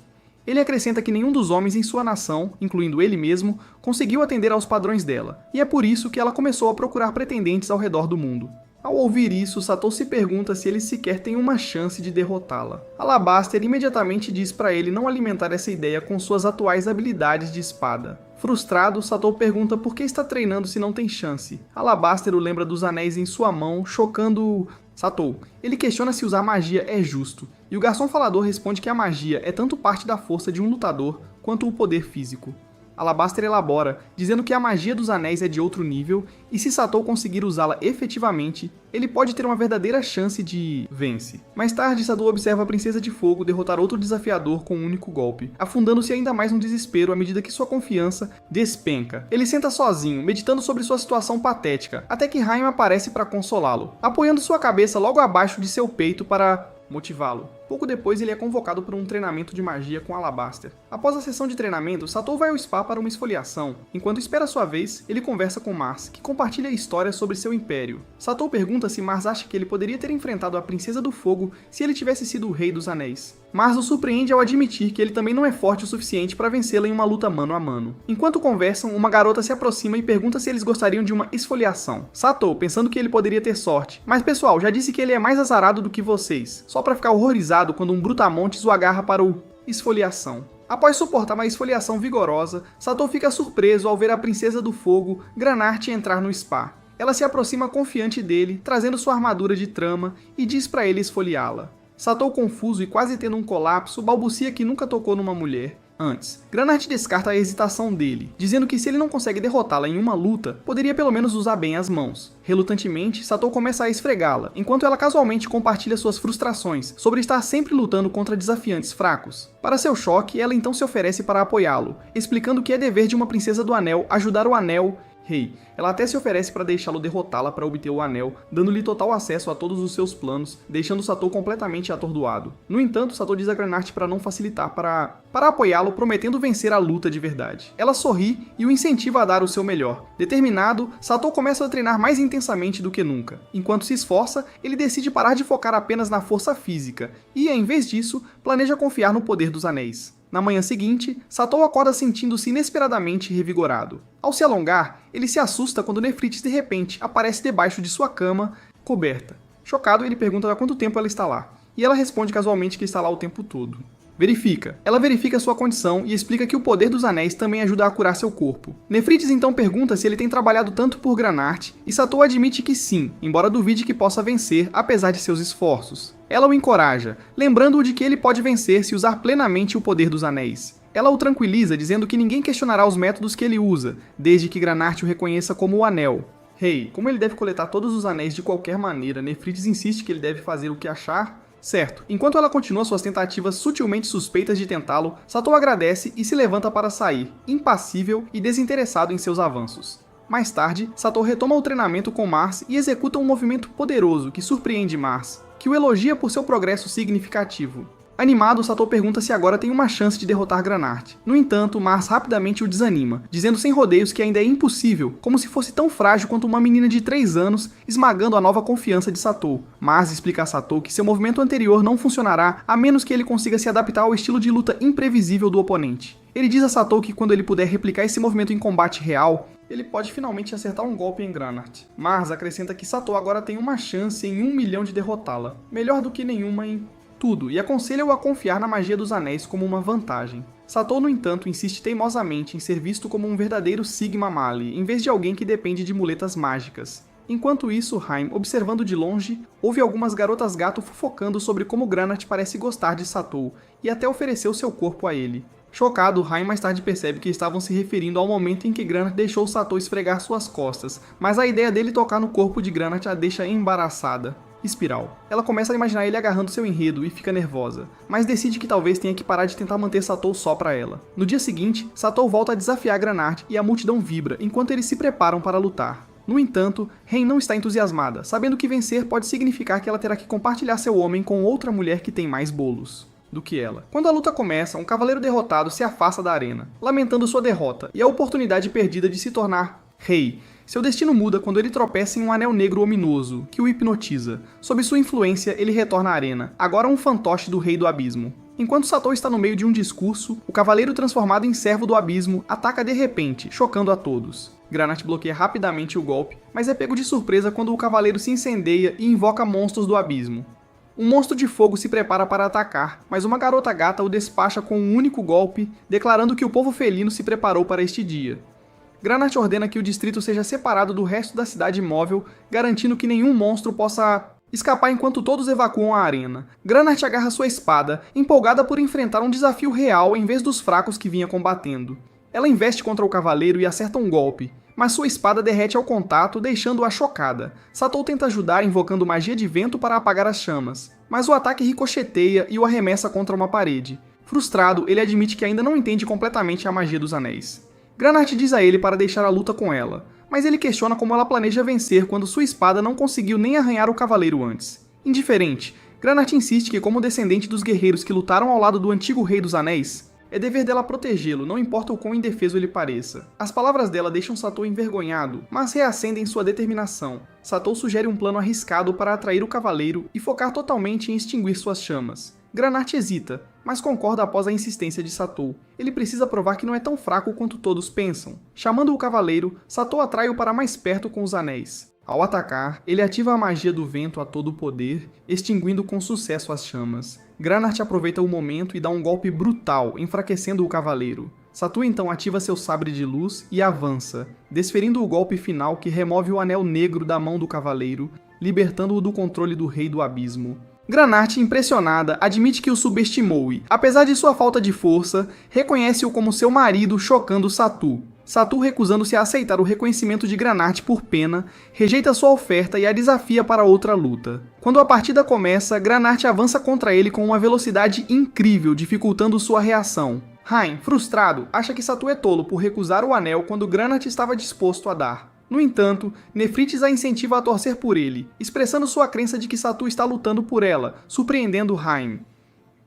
Ele acrescenta que nenhum dos homens em sua nação, incluindo ele mesmo, conseguiu atender aos padrões dela, e é por isso que ela começou a procurar pretendentes ao redor do mundo. Ao ouvir isso, Satou se pergunta se ele sequer tem uma chance de derrotá-la. Alabaster imediatamente diz para ele não alimentar essa ideia com suas atuais habilidades de espada. Frustrado, Satou pergunta por que está treinando se não tem chance. Alabaster o lembra dos anéis em sua mão, chocando Satou. Ele questiona se usar magia é justo, e o garçom falador responde que a magia é tanto parte da força de um lutador quanto o poder físico. Alabaster elabora, dizendo que a magia dos anéis é de outro nível, e se Satou conseguir usá-la efetivamente, ele pode ter uma verdadeira chance de vence. Mais tarde, Satou observa a Princesa de Fogo derrotar outro desafiador com um único golpe, afundando-se ainda mais no desespero à medida que sua confiança despenca. Ele senta sozinho, meditando sobre sua situação patética, até que Rime aparece para consolá-lo, apoiando sua cabeça logo abaixo de seu peito para motivá-lo. Pouco depois, ele é convocado para um treinamento de magia com Alabaster. Após a sessão de treinamento, Satou vai ao spa para uma esfoliação. Enquanto espera sua vez, ele conversa com Mars, que compartilha histórias sobre seu império. Satou pergunta se Mars acha que ele poderia ter enfrentado a Princesa do Fogo se ele tivesse sido o Rei dos Anéis. Mars o surpreende ao admitir que ele também não é forte o suficiente para vencê-la em uma luta mano a mano. Enquanto conversam, uma garota se aproxima e pergunta se eles gostariam de uma esfoliação. Satou, pensando que ele poderia ter sorte. Mas pessoal, já disse que ele é mais azarado do que vocês, só para ficar horrorizado quando um brutamontes o agarra para o esfoliação. Após suportar uma esfoliação vigorosa, Satou fica surpreso ao ver a Princesa do Fogo, Granarte, entrar no spa. Ela se aproxima confiante dele, trazendo sua armadura de trama e diz para ele esfoliá-la. Satou, confuso e quase tendo um colapso, balbucia que nunca tocou numa mulher antes. Granarte descarta a hesitação dele, dizendo que se ele não consegue derrotá-la em uma luta, poderia pelo menos usar bem as mãos. Relutantemente, Satou começa a esfregá-la, enquanto ela casualmente compartilha suas frustrações sobre estar sempre lutando contra desafiantes fracos. Para seu choque, ela então se oferece para apoiá-lo, explicando que é dever de uma princesa do anel ajudar o anel Rei. Ela até se oferece para deixá-lo derrotá-la para obter o anel, dando-lhe total acesso a todos os seus planos, deixando Satou completamente atordoado. No entanto, Satou diz a Granarte para não facilitar, para apoiá-lo, prometendo vencer a luta de verdade. Ela sorri e o incentiva a dar o seu melhor. Determinado, Satou começa a treinar mais intensamente do que nunca. Enquanto se esforça, ele decide parar de focar apenas na força física e, em vez disso, planeja confiar no poder dos anéis. Na manhã seguinte, Satou acorda sentindo-se inesperadamente revigorado. Ao se alongar, ele se assusta quando Nefrites de repente aparece debaixo de sua cama, coberta. Chocado, ele pergunta há quanto tempo ela está lá, e ela responde casualmente que está lá o tempo todo. Ela verifica sua condição e explica que o poder dos anéis também ajuda a curar seu corpo. Nefrites então pergunta se ele tem trabalhado tanto por Granarte, e Satou admite que sim, embora duvide que possa vencer apesar de seus esforços. Ela o encoraja, lembrando-o de que ele pode vencer se usar plenamente o poder dos anéis. Ela o tranquiliza, dizendo que ninguém questionará os métodos que ele usa, desde que Granarte o reconheça como o Anel. Rei, como ele deve coletar todos os anéis de qualquer maneira, Nefrites insiste que ele deve fazer o que achar certo. Enquanto ela continua suas tentativas sutilmente suspeitas de tentá-lo, Satou agradece e se levanta para sair, impassível e desinteressado em seus avanços. Mais tarde, Satou retoma o treinamento com Mars e executa um movimento poderoso que surpreende Mars, que o elogia por seu progresso significativo. Animado, Satou pergunta se agora tem uma chance de derrotar Granarte. No entanto, Mars rapidamente o desanima, dizendo sem rodeios que ainda é impossível, como se fosse tão frágil quanto uma menina de 3 anos, esmagando a nova confiança de Satou. Mars explica a Satou que seu movimento anterior não funcionará a menos que ele consiga se adaptar ao estilo de luta imprevisível do oponente. Ele diz a Satou que quando ele puder replicar esse movimento em combate real, ele pode finalmente acertar um golpe em Granarte. Mars acrescenta que Satou agora tem uma chance em 1 milhão de derrotá-la, melhor do que nenhuma em tudo, e aconselha-o a confiar na magia dos anéis como uma vantagem. Satou, no entanto, insiste teimosamente em ser visto como um verdadeiro Sigma Mali, em vez de alguém que depende de muletas mágicas. Enquanto isso, Haim, observando de longe, ouve algumas garotas gato fofocando sobre como Granarte parece gostar de Satou, e até ofereceu seu corpo a ele. Chocado, Haim mais tarde percebe que estavam se referindo ao momento em que Granarte deixou Satou esfregar suas costas, mas a ideia dele tocar no corpo de Granarte a deixa embaraçada. Espiral. Ela começa a imaginar ele agarrando seu enredo e fica nervosa, mas decide que talvez tenha que parar de tentar manter Satou só pra ela. No dia seguinte, Satou volta a desafiar Granarte e a multidão vibra enquanto eles se preparam para lutar. No entanto, Ren não está entusiasmada, sabendo que vencer pode significar que ela terá que compartilhar seu homem com outra mulher que tem mais bolos do que ela. Quando a luta começa, um cavaleiro derrotado se afasta da arena, lamentando sua derrota e a oportunidade perdida de se tornar rei. Seu destino muda quando ele tropeça em um anel negro ominoso, que o hipnotiza. Sob sua influência, ele retorna à arena, agora um fantoche do Rei do Abismo. Enquanto Satou está no meio de um discurso, o cavaleiro transformado em servo do abismo ataca de repente, chocando a todos. Granarte bloqueia rapidamente o golpe, mas é pego de surpresa quando o cavaleiro se incendeia e invoca monstros do abismo. Um monstro de fogo se prepara para atacar, mas uma garota gata o despacha com um único golpe, declarando que o povo felino se preparou para este dia. Granarte ordena que o distrito seja separado do resto da cidade móvel, garantindo que nenhum monstro possa escapar enquanto todos evacuam a arena. Granarte agarra sua espada, empolgada por enfrentar um desafio real em vez dos fracos que vinha combatendo. Ela investe contra o cavaleiro e acerta um golpe, mas sua espada derrete ao contato, deixando-a chocada. Satou tenta ajudar invocando magia de vento para apagar as chamas, mas o ataque ricocheteia e o arremessa contra uma parede. Frustrado, ele admite que ainda não entende completamente a magia dos anéis. Granarte diz a ele para deixar a luta com ela, mas ele questiona como ela planeja vencer quando sua espada não conseguiu nem arranhar o cavaleiro antes. Indiferente, Granart insiste que, como descendente dos guerreiros que lutaram ao lado do antigo Rei dos Anéis, é dever dela protegê-lo, não importa o quão indefeso ele pareça. As palavras dela deixam Satou envergonhado, mas reacendem sua determinação. Satou sugere um plano arriscado para atrair o cavaleiro e focar totalmente em extinguir suas chamas. Granart hesita, mas concorda após a insistência de Satou. Ele precisa provar que não é tão fraco quanto todos pensam. Chamando o cavaleiro, Satou atrai-o para mais perto com os anéis. Ao atacar, ele ativa a magia do vento a todo poder, extinguindo com sucesso as chamas. Granart aproveita o momento e dá um golpe brutal, enfraquecendo o cavaleiro. Satou então ativa seu sabre de luz e avança, desferindo o golpe final que remove o anel negro da mão do cavaleiro, libertando-o do controle do Rei do Abismo. Granart, impressionada, admite que o subestimou e, apesar de sua falta de força, reconhece-o como seu marido, chocando Satou. Satou, recusando-se a aceitar o reconhecimento de Granart por pena, rejeita sua oferta e a desafia para outra luta. Quando a partida começa, Granart avança contra ele com uma velocidade incrível, dificultando sua reação. Hain, frustrado, acha que Satou é tolo por recusar o anel quando Granart estava disposto a dar. No entanto, Nefrites a incentiva a torcer por ele, expressando sua crença de que Satou está lutando por ela, surpreendendo Hain.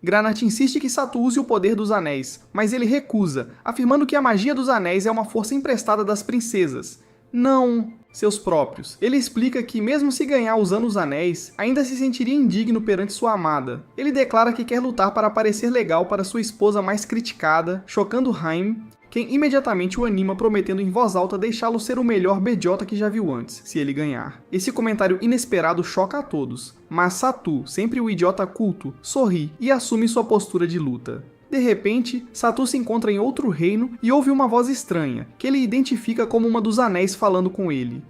Granart insiste que Satou use o poder dos anéis, mas ele recusa, afirmando que a magia dos anéis é uma força emprestada das princesas, não seus próprios. Ele explica que, mesmo se ganhar usando os anéis, ainda se sentiria indigno perante sua amada. Ele declara que quer lutar para parecer legal para sua esposa mais criticada, chocando Hain, quem imediatamente o anima, prometendo em voz alta deixá-lo ser o melhor Bejota que já viu antes, se ele ganhar. Esse comentário inesperado choca a todos, mas Satou, sempre o idiota culto, sorri e assume sua postura de luta. De repente, Satou se encontra em outro reino e ouve uma voz estranha, que ele identifica como uma dos anéis falando com ele.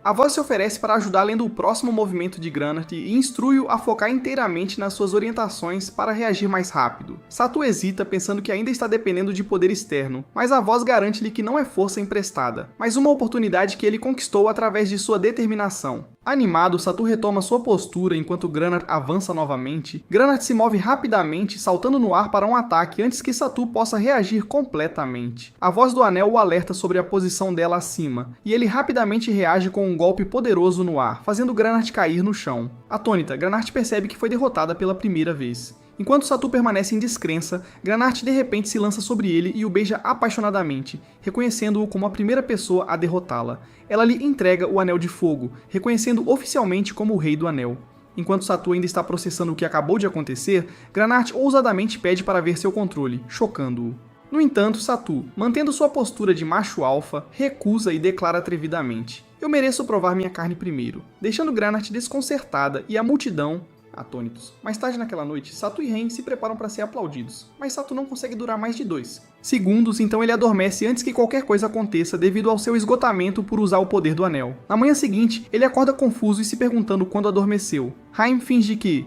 A voz se oferece para ajudar lendo o próximo movimento de Granart e instrui-o a focar inteiramente nas suas orientações para reagir mais rápido. Satou hesita, pensando que ainda está dependendo de poder externo, mas a voz garante-lhe que não é força emprestada, mas uma oportunidade que ele conquistou através de sua determinação. Animado, Satou retoma sua postura enquanto Granart avança novamente. Granart se move rapidamente, saltando no ar para um ataque antes que Satou possa reagir completamente. A voz do anel o alerta sobre a posição dela acima, e ele rapidamente reage com um golpe poderoso no ar, fazendo Granart cair no chão. Atônita, Granart percebe que foi derrotada pela primeira vez. Enquanto Satou permanece em descrença, Granart de repente se lança sobre ele e o beija apaixonadamente, reconhecendo-o como a primeira pessoa a derrotá-la. Ela lhe entrega o Anel de Fogo, reconhecendo oficialmente como o Rei do Anel. Enquanto Satou ainda está processando o que acabou de acontecer, Granart ousadamente pede para ver seu controle, chocando-o. No entanto, Satou, mantendo sua postura de macho alfa, recusa e declara atrevidamente: "Eu mereço provar minha carne primeiro", deixando Granart desconcertada e a multidão atônitos. Mais tarde naquela noite, Satou e Hain se preparam para ser aplaudidos, mas Satou não consegue durar mais de 2 segundos, então ele adormece antes que qualquer coisa aconteça devido ao seu esgotamento por usar o poder do anel. Na manhã seguinte, ele acorda confuso e se perguntando quando adormeceu. Hain finge que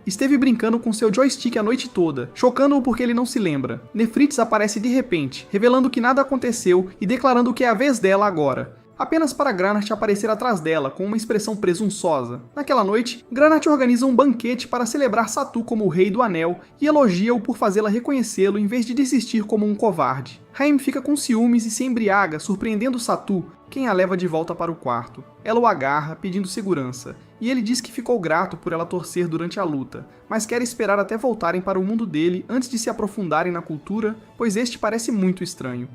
esteve brincando com seu joystick a noite toda, chocando-o porque ele não se lembra. Nefrites aparece de repente, revelando que nada aconteceu e declarando que é a vez dela agora, apenas para Granart aparecer atrás dela com uma expressão presunçosa. Naquela noite, Granart organiza um banquete para celebrar Satou como o Rei do Anel e elogia-o por fazê-la reconhecê-lo em vez de desistir como um covarde. Hain fica com ciúmes e se embriaga, surpreendendo Satou, quem a leva de volta para o quarto. Ela o agarra, pedindo segurança, e ele diz que ficou grato por ela torcer durante a luta, mas quer esperar até voltarem para o mundo dele antes de se aprofundarem na cultura, pois este parece muito estranho.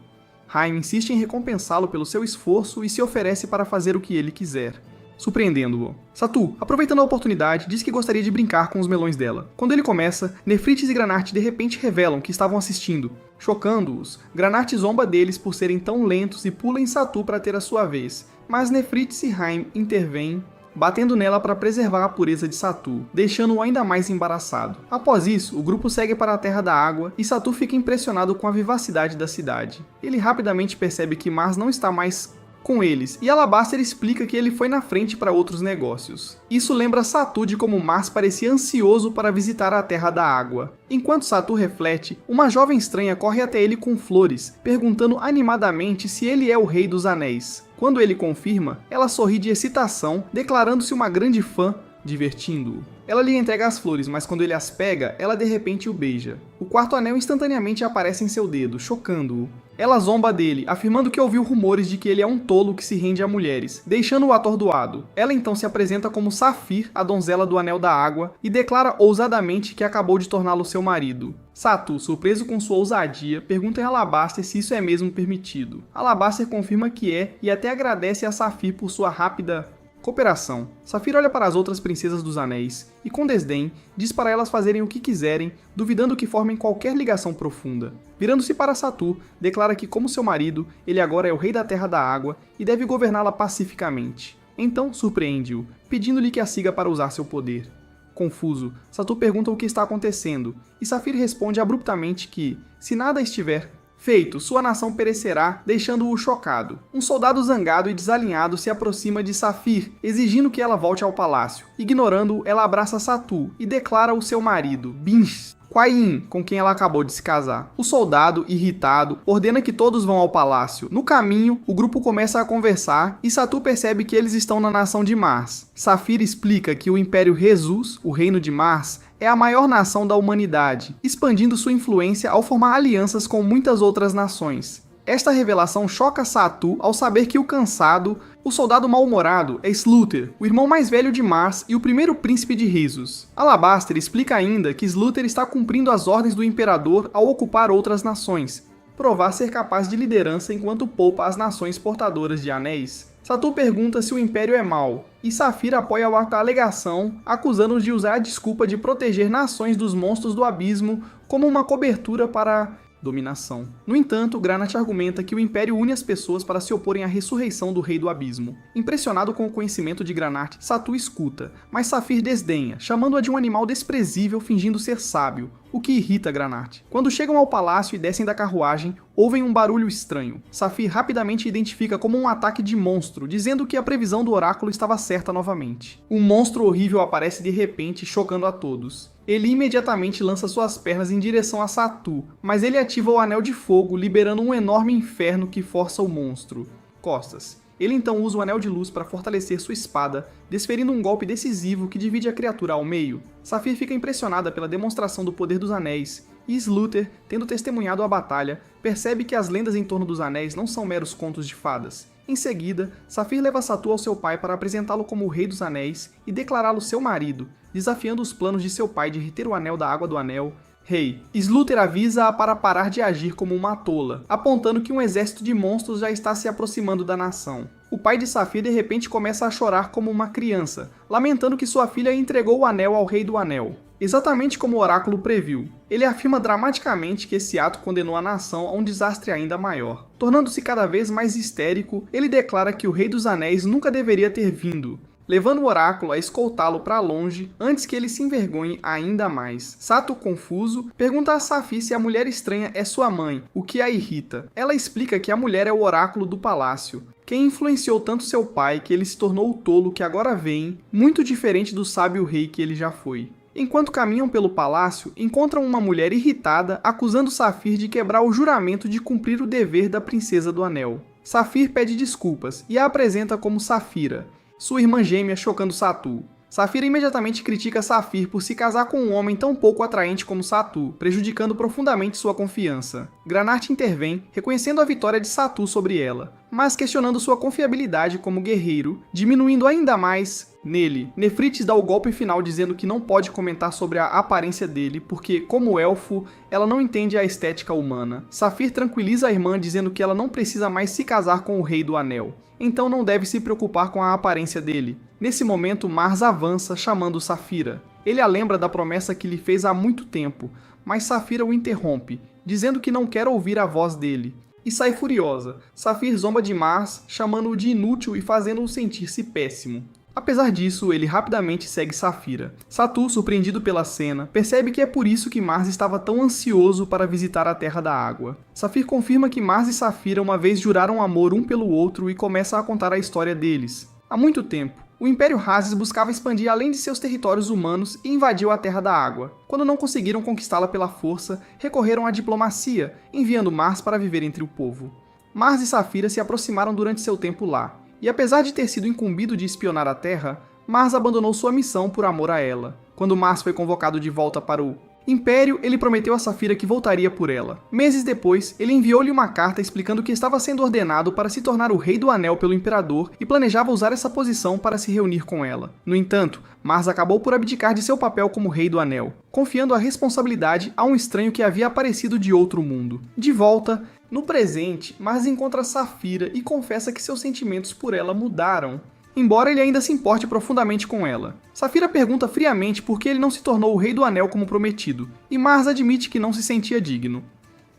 Hain insiste em recompensá-lo pelo seu esforço e se oferece para fazer o que ele quiser, surpreendendo-o. Satou, aproveitando a oportunidade, diz que gostaria de brincar com os melões dela. Quando ele começa, Nefrites e Granart de repente revelam que estavam assistindo. Chocando-os, Granart zomba deles por serem tão lentos e pula em Satou para ter a sua vez, mas Nefrites e Hain intervêm, batendo nela para preservar a pureza de Satou, deixando-o ainda mais embaraçado. Após isso, o grupo segue para a Terra da Água e Satou fica impressionado com a vivacidade da cidade. Ele rapidamente percebe que Mars não está mais com eles, e Alabaster explica que ele foi na frente para outros negócios. Isso lembra Satou de como Mars parecia ansioso para visitar a Terra da Água. Enquanto Satou reflete, uma jovem estranha corre até ele com flores, perguntando animadamente se ele é o Rei dos Anéis. Quando ele confirma, ela sorri de excitação, declarando-se uma grande fã, divertindo-o. Ela lhe entrega as flores, mas quando ele as pega, ela de repente o beija. O quarto anel instantaneamente aparece em seu dedo, chocando-o. Ela zomba dele, afirmando que ouviu rumores de que ele é um tolo que se rende a mulheres, deixando-o atordoado. Ela então se apresenta como Saphir, a donzela do Anel da Água, e declara ousadamente que acabou de torná-lo seu marido. Satu, surpreso com sua ousadia, pergunta a Alabaster se isso é mesmo permitido. Alabaster confirma que é e até agradece a Saphir por sua rápida cooperação. Saphir olha para as outras princesas dos anéis e, com desdém, diz para elas fazerem o que quiserem, duvidando que formem qualquer ligação profunda. Virando-se para Satu, declara que, como seu marido, ele agora é o rei da Terra da Água e deve governá-la pacificamente. Então, surpreende-o, pedindo-lhe que a siga para usar seu poder. Confuso, Satu pergunta o que está acontecendo, e Saphir responde abruptamente que, se nada estiver feito, sua nação perecerá, deixando-o chocado. Um soldado zangado e desalinhado se aproxima de Saphir, exigindo que ela volte ao palácio. Ignorando-o, ela abraça Satu e declara-o seu marido, Binsh Quain, com quem ela acabou de se casar. O soldado, irritado, ordena que todos vão ao palácio. No caminho, o grupo começa a conversar e Satu percebe que eles estão na nação de Mars. Saphir explica que o Império Jesus, o Reino de Mars, é a maior nação da humanidade, expandindo sua influência ao formar alianças com muitas outras nações. Esta revelação choca Satu ao saber que o cansado, o soldado mal-humorado, é Sluter, o irmão mais velho de Mars e o primeiro príncipe de Risos. Alabaster explica ainda que Sluter está cumprindo as ordens do imperador ao ocupar outras nações, provar ser capaz de liderança enquanto poupa as nações portadoras de anéis. Satu pergunta se o Império é mau, e Saphir apoia a alegação, acusando-os de usar a desculpa de proteger nações dos monstros do abismo como uma cobertura para dominação. No entanto, Granat argumenta que o Império une as pessoas para se oporem à ressurreição do Rei do Abismo. Impressionado com o conhecimento de Granat, Satu escuta, mas Saphir desdenha, chamando-a de um animal desprezível fingindo ser sábio, o que irrita Granat. Quando chegam ao palácio e descem da carruagem, ouvem um barulho estranho. Saphir rapidamente identifica como um ataque de monstro, dizendo que a previsão do oráculo estava certa novamente. Um monstro horrível aparece de repente, chocando a todos. Ele imediatamente lança suas pernas em direção a Satu, mas ele ativa o Anel de Fogo, liberando um enorme inferno que força o monstro. Costas. Ele então usa o Anel de Luz para fortalecer sua espada, desferindo um golpe decisivo que divide a criatura ao meio. Saphir fica impressionada pela demonstração do poder dos anéis, e Sluter, tendo testemunhado a batalha, percebe que as lendas em torno dos anéis não são meros contos de fadas. Em seguida, Saphir leva Satu ao seu pai para apresentá-lo como o Rei dos Anéis e declará-lo seu marido, desafiando os planos de seu pai de reter o Anel da Água do Anel. Rei. Sluter avisa-a para parar de agir como uma tola, apontando que um exército de monstros já está se aproximando da nação. O pai de Saphir de repente começa a chorar como uma criança, lamentando que sua filha entregou o anel ao Rei do Anel. Exatamente como o oráculo previu. Ele afirma dramaticamente que esse ato condenou a nação a um desastre ainda maior. Tornando-se cada vez mais histérico, ele declara que o Rei dos Anéis nunca deveria ter vindo, levando o oráculo a escoltá-lo para longe antes que ele se envergonhe ainda mais. Satu, confuso, pergunta a Saphir se a mulher estranha é sua mãe, o que a irrita. Ela explica que a mulher é o oráculo do palácio, quem influenciou tanto seu pai que ele se tornou o tolo que agora vem, muito diferente do sábio rei que ele já foi. Enquanto caminham pelo palácio, encontram uma mulher irritada acusando Saphir de quebrar o juramento de cumprir o dever da Princesa do Anel. Saphir pede desculpas e a apresenta como Saphira, sua irmã gêmea, chocando Satu. Saphira imediatamente critica Saphir por se casar com um homem tão pouco atraente como Satu, prejudicando profundamente sua confiança. Granat intervém, reconhecendo a vitória de Satu sobre ela, mas questionando sua confiabilidade como guerreiro, diminuindo ainda mais nele. Nefrites dá o golpe final dizendo que não pode comentar sobre a aparência dele, porque, como elfo, ela não entende a estética humana. Saphir tranquiliza a irmã dizendo que ela não precisa mais se casar com o Rei do Anel, então não deve se preocupar com a aparência dele. Nesse momento, Mars avança, chamando Saphira. Ele a lembra da promessa que lhe fez há muito tempo, mas Saphira o interrompe, dizendo que não quer ouvir a voz dele, e sai furiosa. Saphir zomba de Mars, chamando-o de inútil e fazendo-o sentir-se péssimo. Apesar disso, ele rapidamente segue Saphira. Satu, surpreendido pela cena, percebe que é por isso que Mars estava tão ansioso para visitar a Terra da Água. Saphir confirma que Mars e Saphira uma vez juraram amor um pelo outro e começa a contar a história deles. Há muito tempo, o Império Razes buscava expandir além de seus territórios humanos e invadiu a Terra da Água. Quando não conseguiram conquistá-la pela força, recorreram à diplomacia, enviando Mars para viver entre o povo. Mars e Saphira se aproximaram durante seu tempo lá, e apesar de ter sido incumbido de espionar a Terra, Mars abandonou sua missão por amor a ela. Quando Mars foi convocado de volta para o Império, ele prometeu a Saphira que voltaria por ela. Meses depois, ele enviou-lhe uma carta explicando que estava sendo ordenado para se tornar o Rei do Anel pelo Imperador e planejava usar essa posição para se reunir com ela. No entanto, Mars acabou por abdicar de seu papel como Rei do Anel, confiando a responsabilidade a um estranho que havia aparecido de outro mundo. De volta, no presente, Mars encontra Saphira e confessa que seus sentimentos por ela mudaram, embora ele ainda se importe profundamente com ela. Saphira pergunta friamente por que ele não se tornou o Rei do Anel como prometido, e Mars admite que não se sentia digno.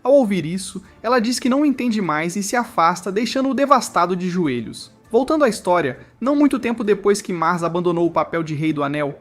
Ao ouvir isso, ela diz que não o entende mais e se afasta, deixando-o devastado de joelhos. Voltando à história, não muito tempo depois que Mars abandonou o papel de Rei do Anel,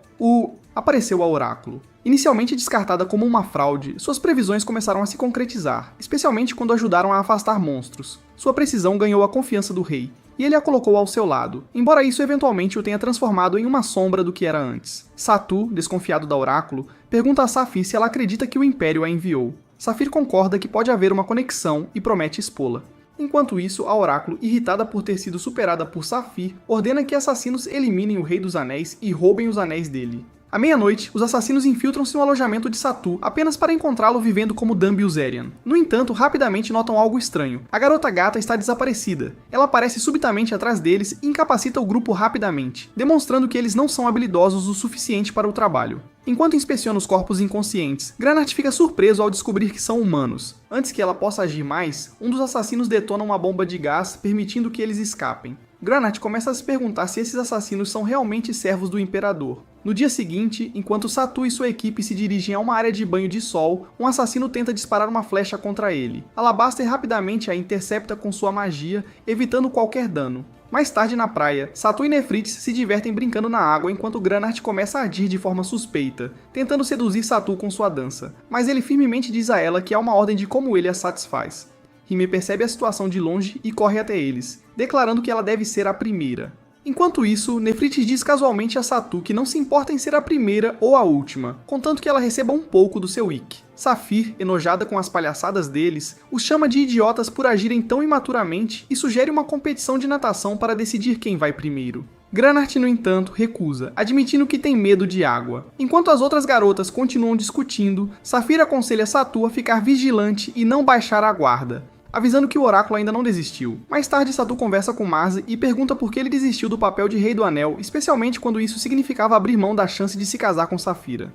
apareceu a Oráculo. Inicialmente descartada como uma fraude, suas previsões começaram a se concretizar, especialmente quando ajudaram a afastar monstros. Sua precisão ganhou a confiança do rei, e ele a colocou ao seu lado, embora isso eventualmente o tenha transformado em uma sombra do que era antes. Satu, desconfiado da Oráculo, pergunta a Saphir se ela acredita que o Império a enviou. Saphir concorda que pode haver uma conexão e promete expô-la. Enquanto isso, a Oráculo, irritada por ter sido superada por Saphir, ordena que assassinos eliminem o Rei dos Anéis e roubem os anéis dele. À meia-noite, os assassinos infiltram-se no alojamento de Satu apenas para encontrá-lo vivendo como Dan Bilzerian. No entanto, rapidamente notam algo estranho. A garota gata está desaparecida. Ela aparece subitamente atrás deles e incapacita o grupo rapidamente, demonstrando que eles não são habilidosos o suficiente para o trabalho. Enquanto inspeciona os corpos inconscientes, Granart fica surpreso ao descobrir que são humanos. Antes que ela possa agir mais, um dos assassinos detona uma bomba de gás, permitindo que eles escapem. Granart começa a se perguntar se esses assassinos são realmente servos do Imperador. No dia seguinte, enquanto Satu e sua equipe se dirigem a uma área de banho de sol, um assassino tenta disparar uma flecha contra ele. Alabaster rapidamente a intercepta com sua magia, evitando qualquer dano. Mais tarde na praia, Satu e Nefrites se divertem brincando na água enquanto Granart começa a agir de forma suspeita, tentando seduzir Satu com sua dança, mas ele firmemente diz a ela que há uma ordem de como ele a satisfaz. Hime percebe a situação de longe e corre até eles, declarando que ela deve ser a primeira. Enquanto isso, Nefrites diz casualmente a Satu que não se importa em ser a primeira ou a última, contanto que ela receba um pouco do seu Ikki. Saphir, enojada com as palhaçadas deles, os chama de idiotas por agirem tão imaturamente e sugere uma competição de natação para decidir quem vai primeiro. Granart, no entanto, recusa, admitindo que tem medo de água. Enquanto as outras garotas continuam discutindo, Saphir aconselha Satu a ficar vigilante e não baixar a guarda, avisando que o Oráculo ainda não desistiu. Mais tarde, Satu conversa com Mars e pergunta por que ele desistiu do papel de Rei do Anel, especialmente quando isso significava abrir mão da chance de se casar com Saphira.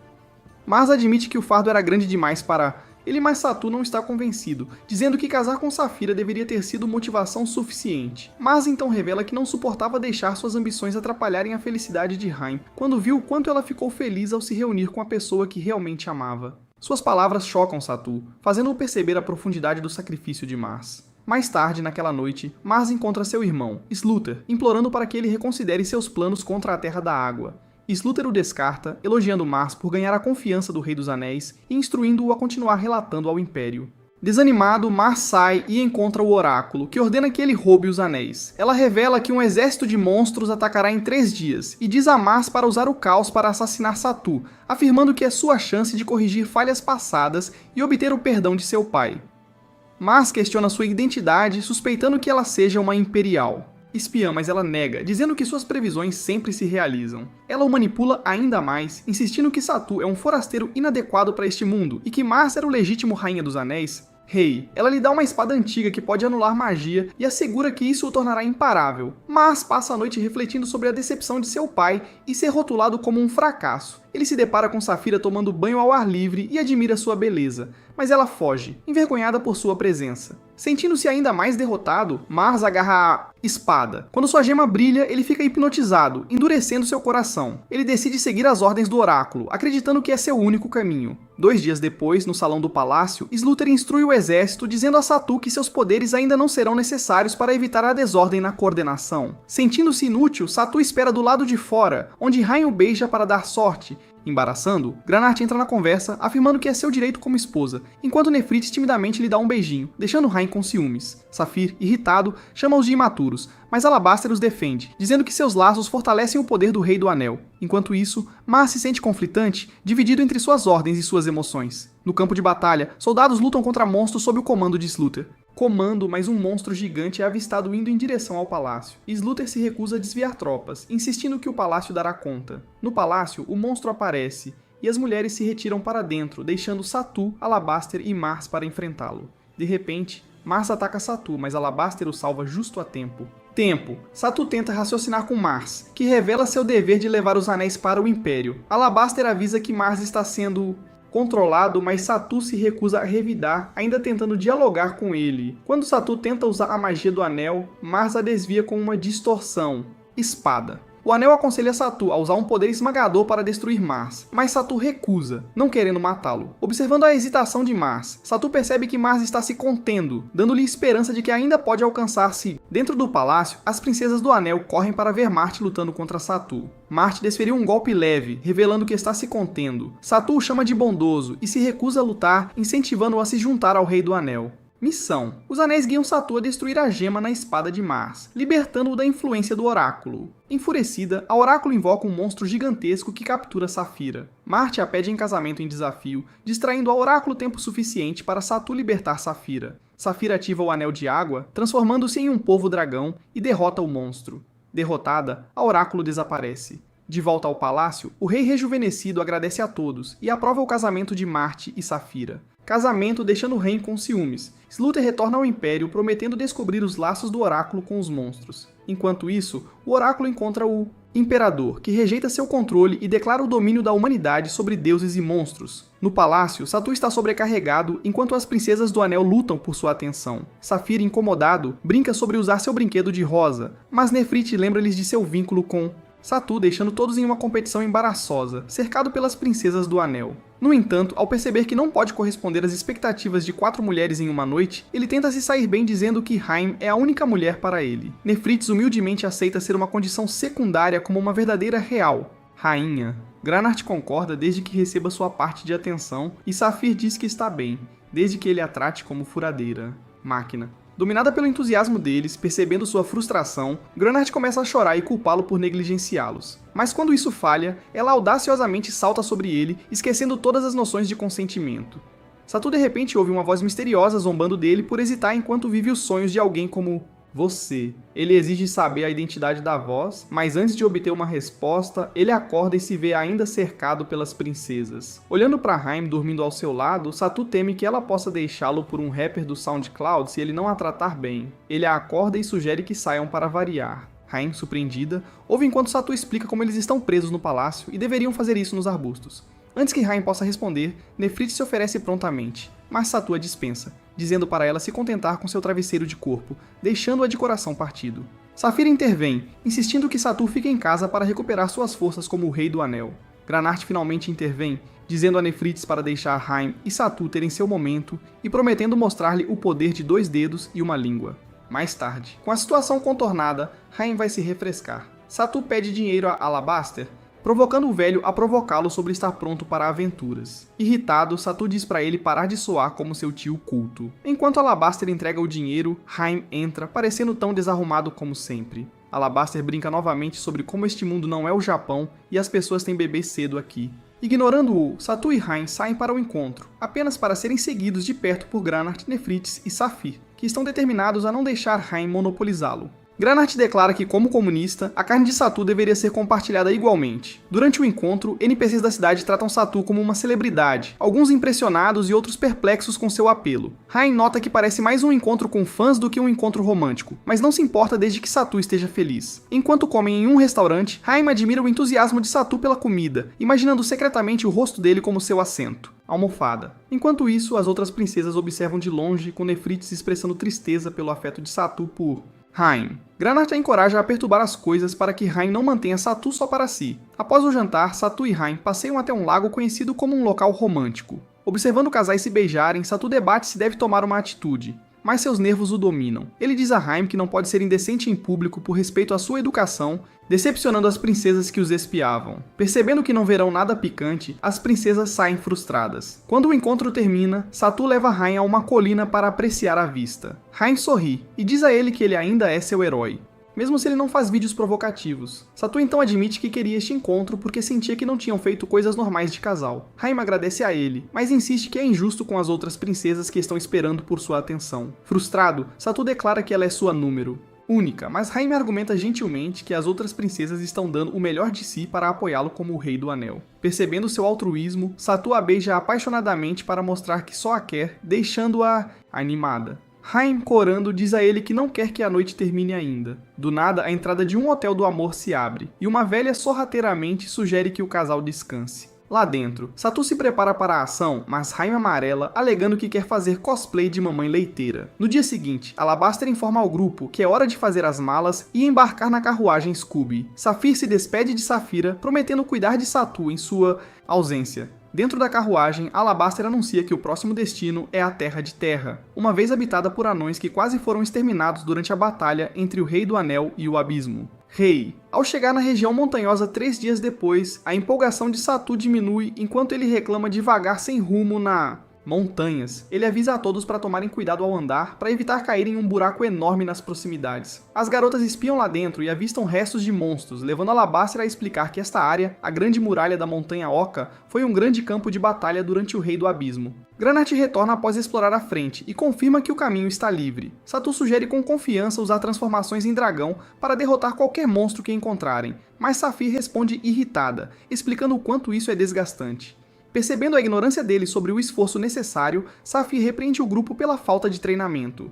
Mars admite que o fardo era grande demais para ele, mas Satu não está convencido, dizendo que casar com Saphira deveria ter sido motivação suficiente. Mars então revela que não suportava deixar suas ambições atrapalharem a felicidade de Haim, quando viu o quanto ela ficou feliz ao se reunir com a pessoa que realmente amava. Suas palavras chocam Satu, fazendo-o perceber a profundidade do sacrifício de Mars. Mais tarde, naquela noite, Mars encontra seu irmão, Sluter, implorando para que ele reconsidere seus planos contra a Terra da Água. Sluter o descarta, elogiando Mars por ganhar a confiança do Rei dos Anéis e instruindo-o a continuar relatando ao Império. Desanimado, Mars sai e encontra o Oráculo, que ordena que ele roube os anéis. Ela revela que um exército de monstros atacará em 3 dias, e diz a Mars para usar o caos para assassinar Satu, afirmando que é sua chance de corrigir falhas passadas e obter o perdão de seu pai. Mars questiona sua identidade, suspeitando que ela seja uma Imperial. Espiã, mas ela nega, dizendo que suas previsões sempre se realizam. Ela o manipula ainda mais, insistindo que Satu é um forasteiro inadequado para este mundo e que Mars era o legítimo Rainha dos Anéis. Rei, ela lhe dá uma espada antiga que pode anular magia e assegura que isso o tornará imparável. Mas passa a noite refletindo sobre a decepção de seu pai e ser rotulado como um fracasso. Ele se depara com Saphira tomando banho ao ar livre e admira sua beleza, mas ela foge, envergonhada por sua presença. Sentindo-se ainda mais derrotado, Mars agarra a espada. Quando sua gema brilha, ele fica hipnotizado, endurecendo seu coração. Ele decide seguir as ordens do Oráculo, acreditando que é seu único caminho. 2 dias depois, no salão do palácio, Sluter instrui o exército, dizendo a Satu que seus poderes ainda não serão necessários para evitar a desordem na coordenação. Sentindo-se inútil, Satu espera do lado de fora, onde Hain o beija para dar sorte. Embaraçando, Granart entra na conversa, afirmando que é seu direito como esposa, enquanto Nefrites timidamente lhe dá um beijinho, deixando Hain com ciúmes. Saphir, irritado, chama-os de imaturos, mas Alabaster os defende, dizendo que seus laços fortalecem o poder do Rei do Anel. Enquanto isso, Mars se sente conflitante, dividido entre suas ordens e suas emoções. No campo de batalha, soldados lutam contra monstros sob o comando de Sluter. Comando, mas um monstro gigante é avistado indo em direção ao palácio. Sluter se recusa a desviar tropas, insistindo que o palácio dará conta. No palácio, o monstro aparece, e as mulheres se retiram para dentro, deixando Satu, Alabaster e Mars para enfrentá-lo. De repente, Mars ataca Satu, mas Alabaster o salva justo a tempo. Satu tenta raciocinar com Mars, que revela seu dever de levar os anéis para o Império. Alabaster avisa que Mars está sendo controlado, mas Satu se recusa a revidar, ainda tentando dialogar com ele. Quando Satu tenta usar a magia do anel, Mars a desvia com uma distorção. Espada. O anel aconselha Satu a usar um poder esmagador para destruir Mars, mas Satu recusa, não querendo matá-lo. Observando a hesitação de Mars, Satu percebe que Mars está se contendo, dando-lhe esperança de que ainda pode alcançar-se. Dentro do palácio, as princesas do anel correm para ver Marte lutando contra Satu. Marte desferiu um golpe leve, revelando que está se contendo. Satu o chama de bondoso e se recusa a lutar, incentivando-o a se juntar ao Rei do Anel. Missão. Os anéis guiam Satu a destruir a gema na espada de Mars, libertando-o da influência do oráculo. Enfurecida, a oráculo invoca um monstro gigantesco que captura Saphira. Marte a pede em casamento em desafio, distraindo a oráculo tempo suficiente para Satu libertar Saphira. Saphira ativa o anel de água, transformando-se em um polvo dragão e derrota o monstro. Derrotada, a oráculo desaparece. De volta ao palácio, o rei rejuvenescido agradece a todos e aprova o casamento de Marte e Saphira. Casamento deixando o rei com ciúmes. Slúter retorna ao Império prometendo descobrir os laços do oráculo com os monstros. Enquanto isso, o oráculo encontra o Imperador, que rejeita seu controle e declara o domínio da humanidade sobre deuses e monstros. No palácio, Satu está sobrecarregado enquanto as princesas do anel lutam por sua atenção. Saphira, incomodado, brinca sobre usar seu brinquedo de rosa, mas Nefrite lembra-lhes de seu vínculo com Satu, deixando todos em uma competição embaraçosa, cercado pelas princesas do anel. No entanto, ao perceber que não pode corresponder às expectativas de 4 mulheres em uma noite, ele tenta se sair bem dizendo que Haim é a única mulher para ele. Nefrites humildemente aceita ser uma condição secundária como uma verdadeira real, rainha. Granart concorda desde que receba sua parte de atenção, e Saphir diz que está bem, desde que ele a trate como furadeira. Máquina. Dominada pelo entusiasmo deles, percebendo sua frustração, Granart começa a chorar e culpá-lo por negligenciá-los. Mas quando isso falha, ela audaciosamente salta sobre ele, esquecendo todas as noções de consentimento. Satu de repente ouve uma voz misteriosa zombando dele por hesitar enquanto vive os sonhos de alguém como você. Ele exige saber a identidade da voz, mas antes de obter uma resposta, ele acorda e se vê ainda cercado pelas princesas. Olhando para Haim dormindo ao seu lado, Satu teme que ela possa deixá-lo por um rapper do SoundCloud se ele não a tratar bem. Ele a acorda e sugere que saiam para variar. Haim, surpreendida, ouve enquanto Satu explica como eles estão presos no palácio e deveriam fazer isso nos arbustos. Antes que Haim possa responder, Nefrite se oferece prontamente, mas Satu a dispensa, dizendo para ela se contentar com seu travesseiro de corpo, deixando-a de coração partido. Saphira intervém, insistindo que Satu fique em casa para recuperar suas forças como o Rei do Anel. Granart finalmente intervém, dizendo a Nefrites para deixar Haim e Satu terem seu momento e prometendo mostrar-lhe o poder de 2 dedos e uma língua. Mais tarde, com a situação contornada, Haim vai se refrescar. Satu pede dinheiro a Alabaster, provocando o velho a provocá-lo sobre estar pronto para aventuras. Irritado, Satu diz para ele parar de soar como seu tio culto. Enquanto Alabaster entrega o dinheiro, Haim entra, parecendo tão desarrumado como sempre. Alabaster brinca novamente sobre como este mundo não é o Japão e as pessoas têm bebês cedo aqui. Ignorando-o, Satu e Haim saem para o encontro, apenas para serem seguidos de perto por Granart, Nefrites e Saphir, que estão determinados a não deixar Haim monopolizá-lo. Granart declara que, como comunista, a carne de Satu deveria ser compartilhada igualmente. Durante o encontro, NPCs da cidade tratam Satu como uma celebridade, alguns impressionados e outros perplexos com seu apelo. Haim nota que parece mais um encontro com fãs do que um encontro romântico, mas não se importa desde que Satu esteja feliz. Enquanto comem em um restaurante, Haim admira o entusiasmo de Satu pela comida, imaginando secretamente o rosto dele como seu assento. Almofada. Enquanto isso, as outras princesas observam de longe, com Nefrites expressando tristeza pelo afeto de Satu por Haim. Granart a encoraja a perturbar as coisas para que Haim não mantenha Satu só para si. Após o jantar, Satu e Haim passeiam até um lago conhecido como um local romântico. Observando casais se beijarem, Satu debate se deve tomar uma atitude, mas seus nervos o dominam. Ele diz a Haim que não pode ser indecente em público por respeito à sua educação, decepcionando as princesas que os espiavam. Percebendo que não verão nada picante, as princesas saem frustradas. Quando o encontro termina, Satu leva Haim a uma colina para apreciar a vista. Haim sorri e diz a ele que ele ainda é seu herói, mesmo se ele não faz vídeos provocativos. Satu então admite que queria este encontro porque sentia que não tinham feito coisas normais de casal. Haim agradece a ele, mas insiste que é injusto com as outras princesas que estão esperando por sua atenção. Frustrado, Satu declara que ela é sua número. única, mas Haim argumenta gentilmente que as outras princesas estão dando o melhor de si para apoiá-lo como o Rei do Anel. Percebendo seu altruísmo, Satu a beija apaixonadamente para mostrar que só a quer, deixando-a animada. Haim, corando, diz a ele que não quer que a noite termine ainda. Do nada, a entrada de um hotel do amor se abre, e uma velha sorrateiramente sugere que o casal descanse. Lá dentro, Satu se prepara para a ação, mas Haim amarela, alegando que quer fazer cosplay de mamãe leiteira. No dia seguinte, Alabaster informa ao grupo que é hora de fazer as malas e embarcar na carruagem Scooby. Saphir se despede de Saphira, prometendo cuidar de Satu em sua ausência. Dentro da carruagem, Alabaster anuncia que o próximo destino é a Terra de Terra, uma vez habitada por anões que quase foram exterminados durante a batalha entre o Rei do Anel e o Abismo. Rei. Ao chegar na região montanhosa 3 dias depois, a empolgação de Satu diminui enquanto ele reclama devagar sem rumo na montanhas. Ele avisa a todos para tomarem cuidado ao andar, para evitar cair em um buraco enorme nas proximidades. As garotas espiam lá dentro e avistam restos de monstros, levando Alabaster a explicar que esta área, a grande muralha da Montanha Oca, foi um grande campo de batalha durante o Rei do Abismo. Granart retorna após explorar a frente e confirma que o caminho está livre. Satu sugere com confiança usar transformações em dragão para derrotar qualquer monstro que encontrarem, mas Saphir responde irritada, explicando o quanto isso é desgastante. Percebendo a ignorância dele sobre o esforço necessário, Saphir repreende o grupo pela falta de treinamento.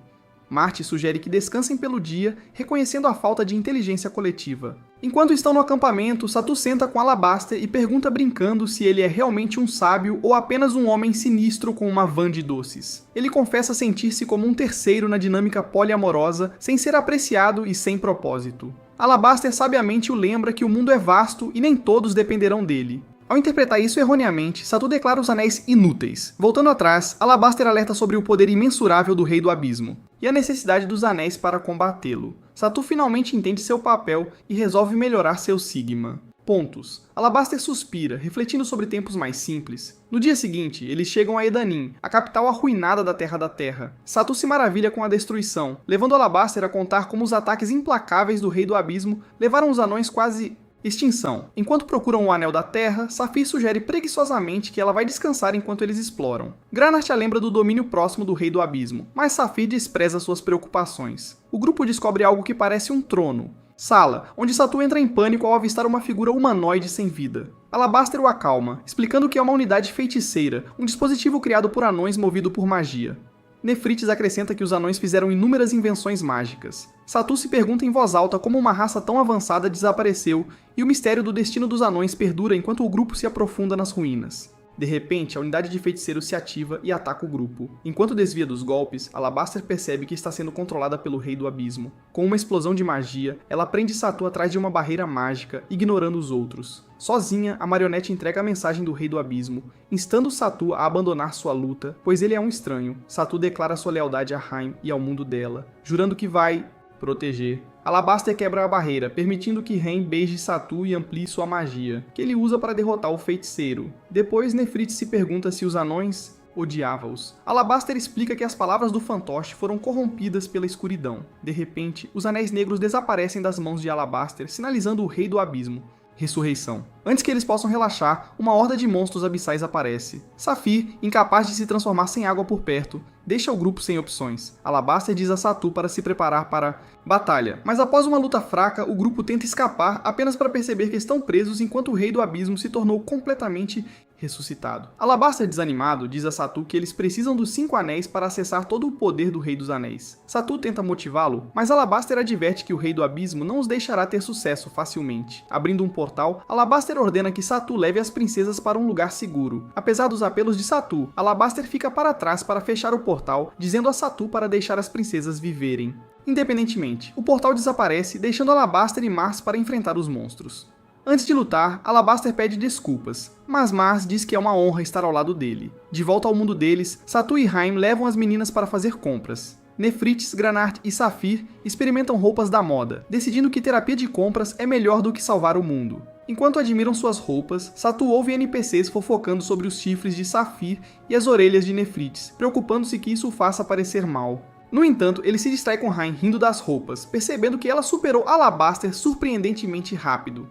Marty sugere que descansem pelo dia, reconhecendo a falta de inteligência coletiva. Enquanto estão no acampamento, Satu senta com Alabaster e pergunta brincando se ele é realmente um sábio ou apenas um homem sinistro com uma van de doces. Ele confessa sentir-se como um terceiro na dinâmica poliamorosa, sem ser apreciado e sem propósito. Alabaster sabiamente o lembra que o mundo é vasto e nem todos dependerão dele. Ao interpretar isso erroneamente, Satu declara os anéis inúteis. Voltando atrás, Alabaster alerta sobre o poder imensurável do Rei do Abismo e a necessidade dos anéis para combatê-lo. Satu finalmente entende seu papel e resolve melhorar seu Sigma. Pontos. Alabaster suspira, refletindo sobre tempos mais simples. No dia seguinte, eles chegam a Edanin, a capital arruinada da Terra da Terra. Satu se maravilha com a destruição, levando Alabaster a contar como os ataques implacáveis do Rei do Abismo levaram os anões quase extinção. Enquanto procuram o Anel da Terra, Saphir sugere preguiçosamente que ela vai descansar enquanto eles exploram. Granart a lembra do domínio próximo do Rei do Abismo, mas Saphir despreza suas preocupações. O grupo descobre algo que parece um trono. Sala, onde Satu entra em pânico ao avistar uma figura humanoide sem vida. Alabaster o acalma, explicando que é uma unidade feiticeira, um dispositivo criado por anões movido por magia. Nefrites acrescenta que os anões fizeram inúmeras invenções mágicas. Satu se pergunta em voz alta como uma raça tão avançada desapareceu, e o mistério do destino dos anões perdura enquanto o grupo se aprofunda nas ruínas. De repente, a unidade de feiticeiros se ativa e ataca o grupo. Enquanto desvia dos golpes, Alabaster percebe que está sendo controlada pelo Rei do Abismo. Com uma explosão de magia, ela prende Satu atrás de uma barreira mágica, ignorando os outros. Sozinha, a marionete entrega a mensagem do Rei do Abismo, instando Satu a abandonar sua luta, pois ele é um estranho. Satu declara sua lealdade a Haim e ao mundo dela, jurando que vai proteger. Alabaster quebra a barreira, permitindo que Haim beije Satu e amplie sua magia, que ele usa para derrotar o feiticeiro. Depois, Nefrites se pergunta se os anões odiava-os. Alabaster explica que as palavras do fantoche foram corrompidas pela escuridão. De repente, os anéis negros desaparecem das mãos de Alabaster, sinalizando o Rei do Abismo. Ressurreição. Antes que eles possam relaxar, uma horda de monstros abissais aparece. Saphir, incapaz de se transformar sem água por perto, deixa o grupo sem opções. Alabaster diz a Satu para se preparar para batalha, mas após uma luta fraca, o grupo tenta escapar apenas para perceber que estão presos enquanto o Rei do Abismo se tornou completamente ressuscitado. Alabaster, desanimado, diz a Satu que eles precisam dos 5 anéis para acessar todo o poder do Rei dos Anéis. Satu tenta motivá-lo, mas Alabaster adverte que o Rei do Abismo não os deixará ter sucesso facilmente. Abrindo um portal, Alabaster ordena que Satu leve as princesas para um lugar seguro. Apesar dos apelos de Satu, Alabaster fica para trás para fechar o portal, dizendo a Satu para deixar as princesas viverem. Independentemente, o portal desaparece, deixando Alabaster e Mars para enfrentar os monstros. Antes de lutar, Alabaster pede desculpas, mas Mars diz que é uma honra estar ao lado dele. De volta ao mundo deles, Satu e Haim levam as meninas para fazer compras. Nefrites, Granart e Saphir experimentam roupas da moda, decidindo que terapia de compras é melhor do que salvar o mundo. Enquanto admiram suas roupas, Satu ouve NPCs fofocando sobre os chifres de Saphir e as orelhas de Nefrites, preocupando-se que isso o faça parecer mal. No entanto, ele se distrai com Haim rindo das roupas, percebendo que ela superou Alabaster surpreendentemente rápido.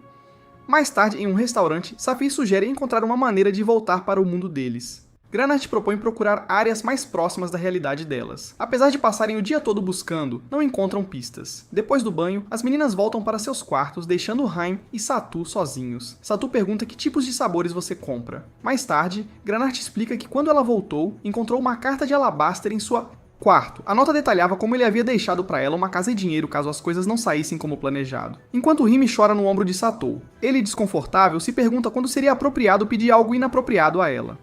Mais tarde, em um restaurante, Saphir sugere encontrar uma maneira de voltar para o mundo deles. Granart propõe procurar áreas mais próximas da realidade delas. Apesar de passarem o dia todo buscando, não encontram pistas. Depois do banho, as meninas voltam para seus quartos, deixando Haim e Satu sozinhos. Satu pergunta que tipos de sabores você compra. Mais tarde, Granart explica que quando ela voltou, encontrou uma carta de Alabaster em sua quarto. A nota detalhava como ele havia deixado para ela uma casa e dinheiro caso as coisas não saíssem como planejado. Enquanto Rime chora no ombro de Satou. Ele, desconfortável, se pergunta quando seria apropriado pedir algo inapropriado a ela.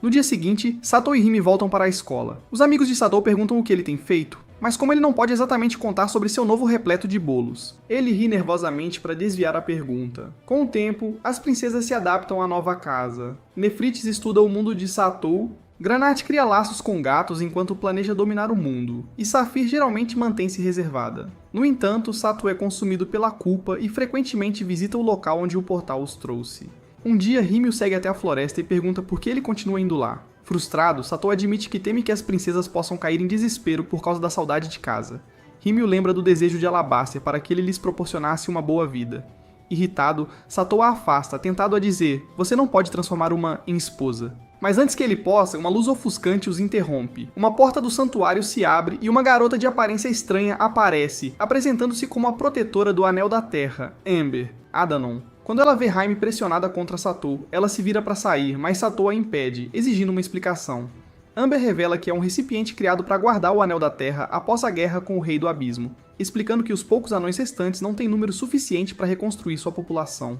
No dia seguinte, Satou e Rime voltam para a escola. Os amigos de Satou perguntam o que ele tem feito, mas como ele não pode exatamente contar sobre seu novo repleto de bolos. Ele ri nervosamente para desviar a pergunta. Com o tempo, as princesas se adaptam à nova casa. Nefrites estuda o mundo de Satou. Granart cria laços com gatos enquanto planeja dominar o mundo, e Safir geralmente mantém-se reservada. No entanto, Satou é consumido pela culpa e frequentemente visita o local onde o portal os trouxe. Um dia, Rime o segue até a floresta e pergunta por que ele continua indo lá. Frustrado, Satou admite que teme que as princesas possam cair em desespero por causa da saudade de casa. Rime o lembra do desejo de Alabaster para que ele lhes proporcionasse uma boa vida. Irritado, Satou a afasta, tentado a dizer: "Você não pode transformar uma em esposa." Mas antes que ele possa, uma luz ofuscante os interrompe. Uma porta do santuário se abre e uma garota de aparência estranha aparece, apresentando-se como a protetora do Anel da Terra, Amber, Adanon. Quando ela vê Haim pressionada contra Satou, ela se vira para sair, mas Satou a impede, exigindo uma explicação. Amber revela que é um recipiente criado para guardar o Anel da Terra após a guerra com o Rei do Abismo, explicando que os poucos anões restantes não têm número suficiente para reconstruir sua população.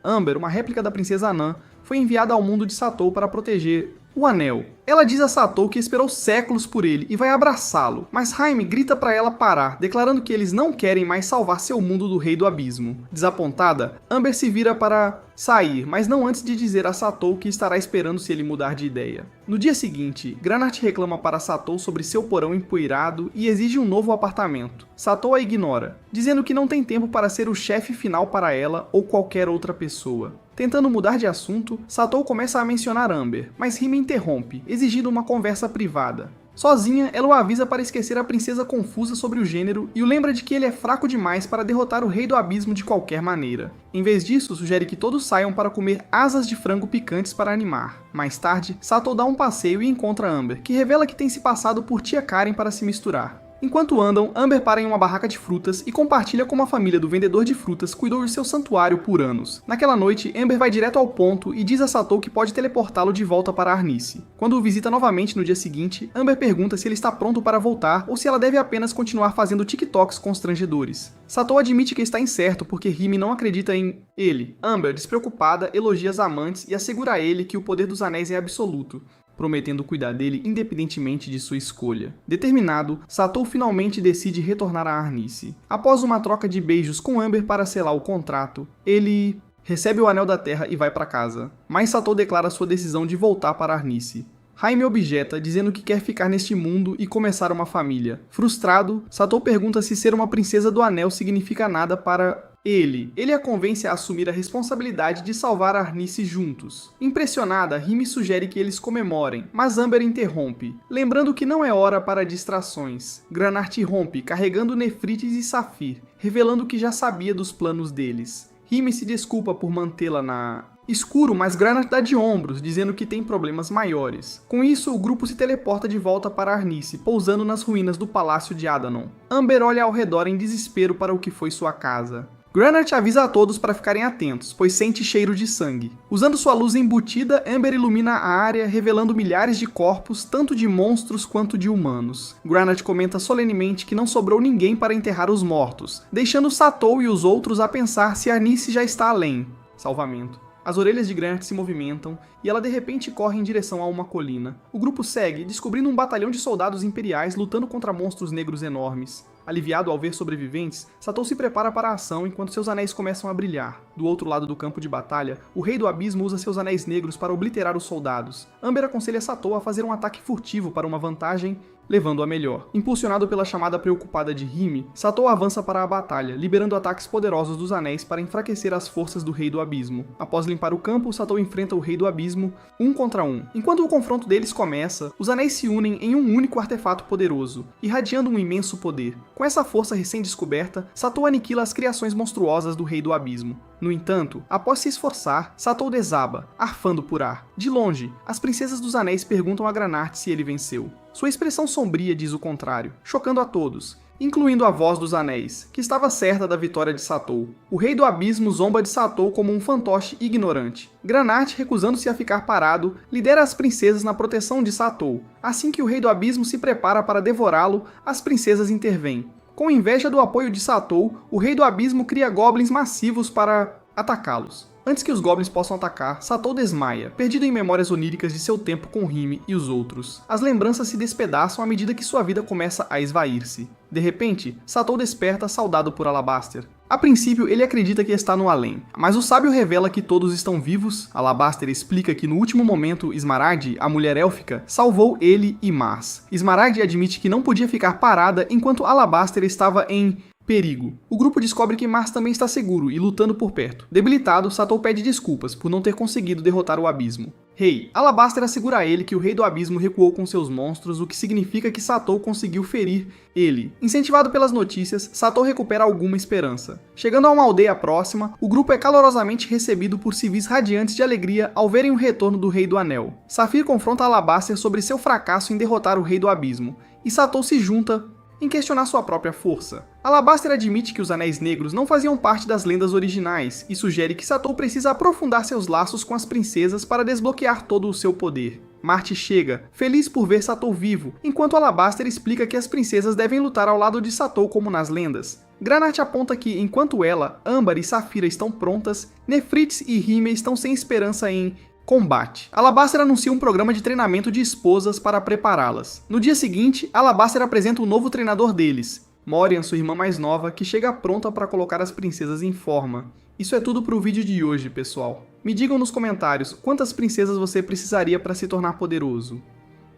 Amber, uma réplica da princesa Anã, foi enviada ao mundo de Satou para proteger o Anel. Ela diz a Satou que esperou séculos por ele e vai abraçá-lo, mas Haim grita para ela parar, declarando que eles não querem mais salvar seu mundo do Rei do Abismo. Desapontada, Amber se vira para sair, mas não antes de dizer a Satou que estará esperando se ele mudar de ideia. No dia seguinte, Granart reclama para Satou sobre seu porão empoeirado e exige um novo apartamento. Satou a ignora, dizendo que não tem tempo para ser o chefe final para ela ou qualquer outra pessoa. Tentando mudar de assunto, Satou começa a mencionar Amber, mas Rime interrompe, exigindo uma conversa privada. Sozinha, ela o avisa para esquecer a princesa confusa sobre o gênero e o lembra de que ele é fraco demais para derrotar o Rei do Abismo de qualquer maneira. Em vez disso, sugere que todos saiam para comer asas de frango picantes para animar. Mais tarde, Satou dá um passeio e encontra Amber, que revela que tem se passado por tia Karen para se misturar. Enquanto andam, Amber para em uma barraca de frutas e compartilha como a família do vendedor de frutas cuidou de seu santuário por anos. Naquela noite, Amber vai direto ao ponto e diz a Satou que pode teleportá-lo de volta para Arnice. Quando o visita novamente no dia seguinte, Amber pergunta se ele está pronto para voltar ou se ela deve apenas continuar fazendo TikToks constrangedores. Satou admite que está incerto porque Rime não acredita em ele. Amber, despreocupada, elogia as amantes e assegura a ele que o poder dos anéis é absoluto, prometendo cuidar dele independentemente de sua escolha. Determinado, Satou finalmente decide retornar a Arnice. Após uma troca de beijos com Amber para selar o contrato, ele recebe o Anel da Terra e vai para casa. Mas Satou declara sua decisão de voltar para Arnice. Haim objeta, dizendo que quer ficar neste mundo e começar uma família. Frustrado, Satou pergunta se ser uma princesa do Anel significa nada para ele a convence a assumir a responsabilidade de salvar Arnice juntos. Impressionada, Rime sugere que eles comemorem, mas Amber interrompe, lembrando que não é hora para distrações. Granart rompe, carregando Nefrites e Safir, revelando que já sabia dos planos deles. Rime se desculpa por mantê-la na escuro, mas Granart dá de ombros, dizendo que tem problemas maiores. Com isso, o grupo se teleporta de volta para Arnice, pousando nas ruínas do Palácio de Adanon. Amber olha ao redor em desespero para o que foi sua casa. Granart avisa a todos para ficarem atentos, pois sente cheiro de sangue. Usando sua luz embutida, Amber ilumina a área, revelando milhares de corpos, tanto de monstros quanto de humanos. Granart comenta solenemente que não sobrou ninguém para enterrar os mortos, deixando Satou e os outros a pensar se Arnice já está além. Salvamento. As orelhas de Granart se movimentam e ela de repente corre em direção a uma colina. O grupo segue, descobrindo um batalhão de soldados imperiais lutando contra monstros negros enormes. Aliviado ao ver sobreviventes, Satou se prepara para a ação enquanto seus anéis começam a brilhar. Do outro lado do campo de batalha, o Rei do Abismo usa seus anéis negros para obliterar os soldados. Amber aconselha Satou a fazer um ataque furtivo para uma vantagem, levando a melhor. Impulsionado pela chamada preocupada de Rime, Satou avança para a batalha, liberando ataques poderosos dos anéis para enfraquecer as forças do Rei do Abismo. Após limpar o campo, Satou enfrenta o Rei do Abismo, 1 contra 1. Enquanto o confronto deles começa, os anéis se unem em um único artefato poderoso, irradiando um imenso poder. Com essa força recém-descoberta, Satou aniquila as criações monstruosas do Rei do Abismo. No entanto, após se esforçar, Satou desaba, arfando por ar. De longe, as princesas dos anéis perguntam a Granarte se ele venceu. Sua expressão sombria diz o contrário, chocando a todos, incluindo a voz dos anéis, que estava certa da vitória de Satou. O Rei do Abismo zomba de Satou como um fantoche ignorante. Granarte, recusando-se a ficar parado, lidera as princesas na proteção de Satou. Assim que o Rei do Abismo se prepara para devorá-lo, as princesas intervêm. Com inveja do apoio de Satou, o Rei do Abismo cria goblins massivos para atacá-los. Antes que os goblins possam atacar, Satou desmaia, perdido em memórias oníricas de seu tempo com Hyme e os outros. As lembranças se despedaçam à medida que sua vida começa a esvair-se. De repente, Satou desperta saudado por Alabaster. A princípio, ele acredita que está no além, mas o sábio revela que todos estão vivos. Alabaster explica que no último momento, Smaragd, a mulher élfica, salvou ele e Mars. Smaragd admite que não podia ficar parada enquanto Alabaster estava em perigo. O grupo descobre que Mars também está seguro e lutando por perto. Debilitado, Satou pede desculpas por não ter conseguido derrotar o abismo. Rei, Alabaster assegura a ele que o Rei do Abismo recuou com seus monstros, o que significa que Satou conseguiu ferir ele. Incentivado pelas notícias, Satou recupera alguma esperança. Chegando a uma aldeia próxima, o grupo é calorosamente recebido por civis radiantes de alegria ao verem o retorno do Rei do Anel. Saphir confronta Alabaster sobre seu fracasso em derrotar o Rei do Abismo, e Satou se junta em questionar sua própria força. Alabaster admite que os Anéis Negros não faziam parte das lendas originais e sugere que Satou precisa aprofundar seus laços com as princesas para desbloquear todo o seu poder. Marty chega, feliz por ver Satou vivo, enquanto Alabaster explica que as princesas devem lutar ao lado de Satou como nas lendas. Granarte aponta que, enquanto ela, Âmbar e Saphira estão prontas, Nefrits e Hyme estão sem esperança em combate. Alabaster anuncia um programa de treinamento de esposas para prepará-las. No dia seguinte, Alabaster apresenta o novo treinador deles, Morian, sua irmã mais nova, que chega pronta para colocar as princesas em forma. Isso é tudo para o vídeo de hoje, pessoal. Me digam nos comentários quantas princesas você precisaria para se tornar poderoso.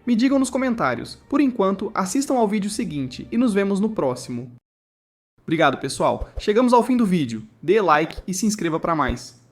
Me digam nos comentários. Por enquanto, assistam ao vídeo seguinte e nos vemos no próximo. Obrigado, pessoal. Chegamos ao fim do vídeo. Dê like e se inscreva para mais.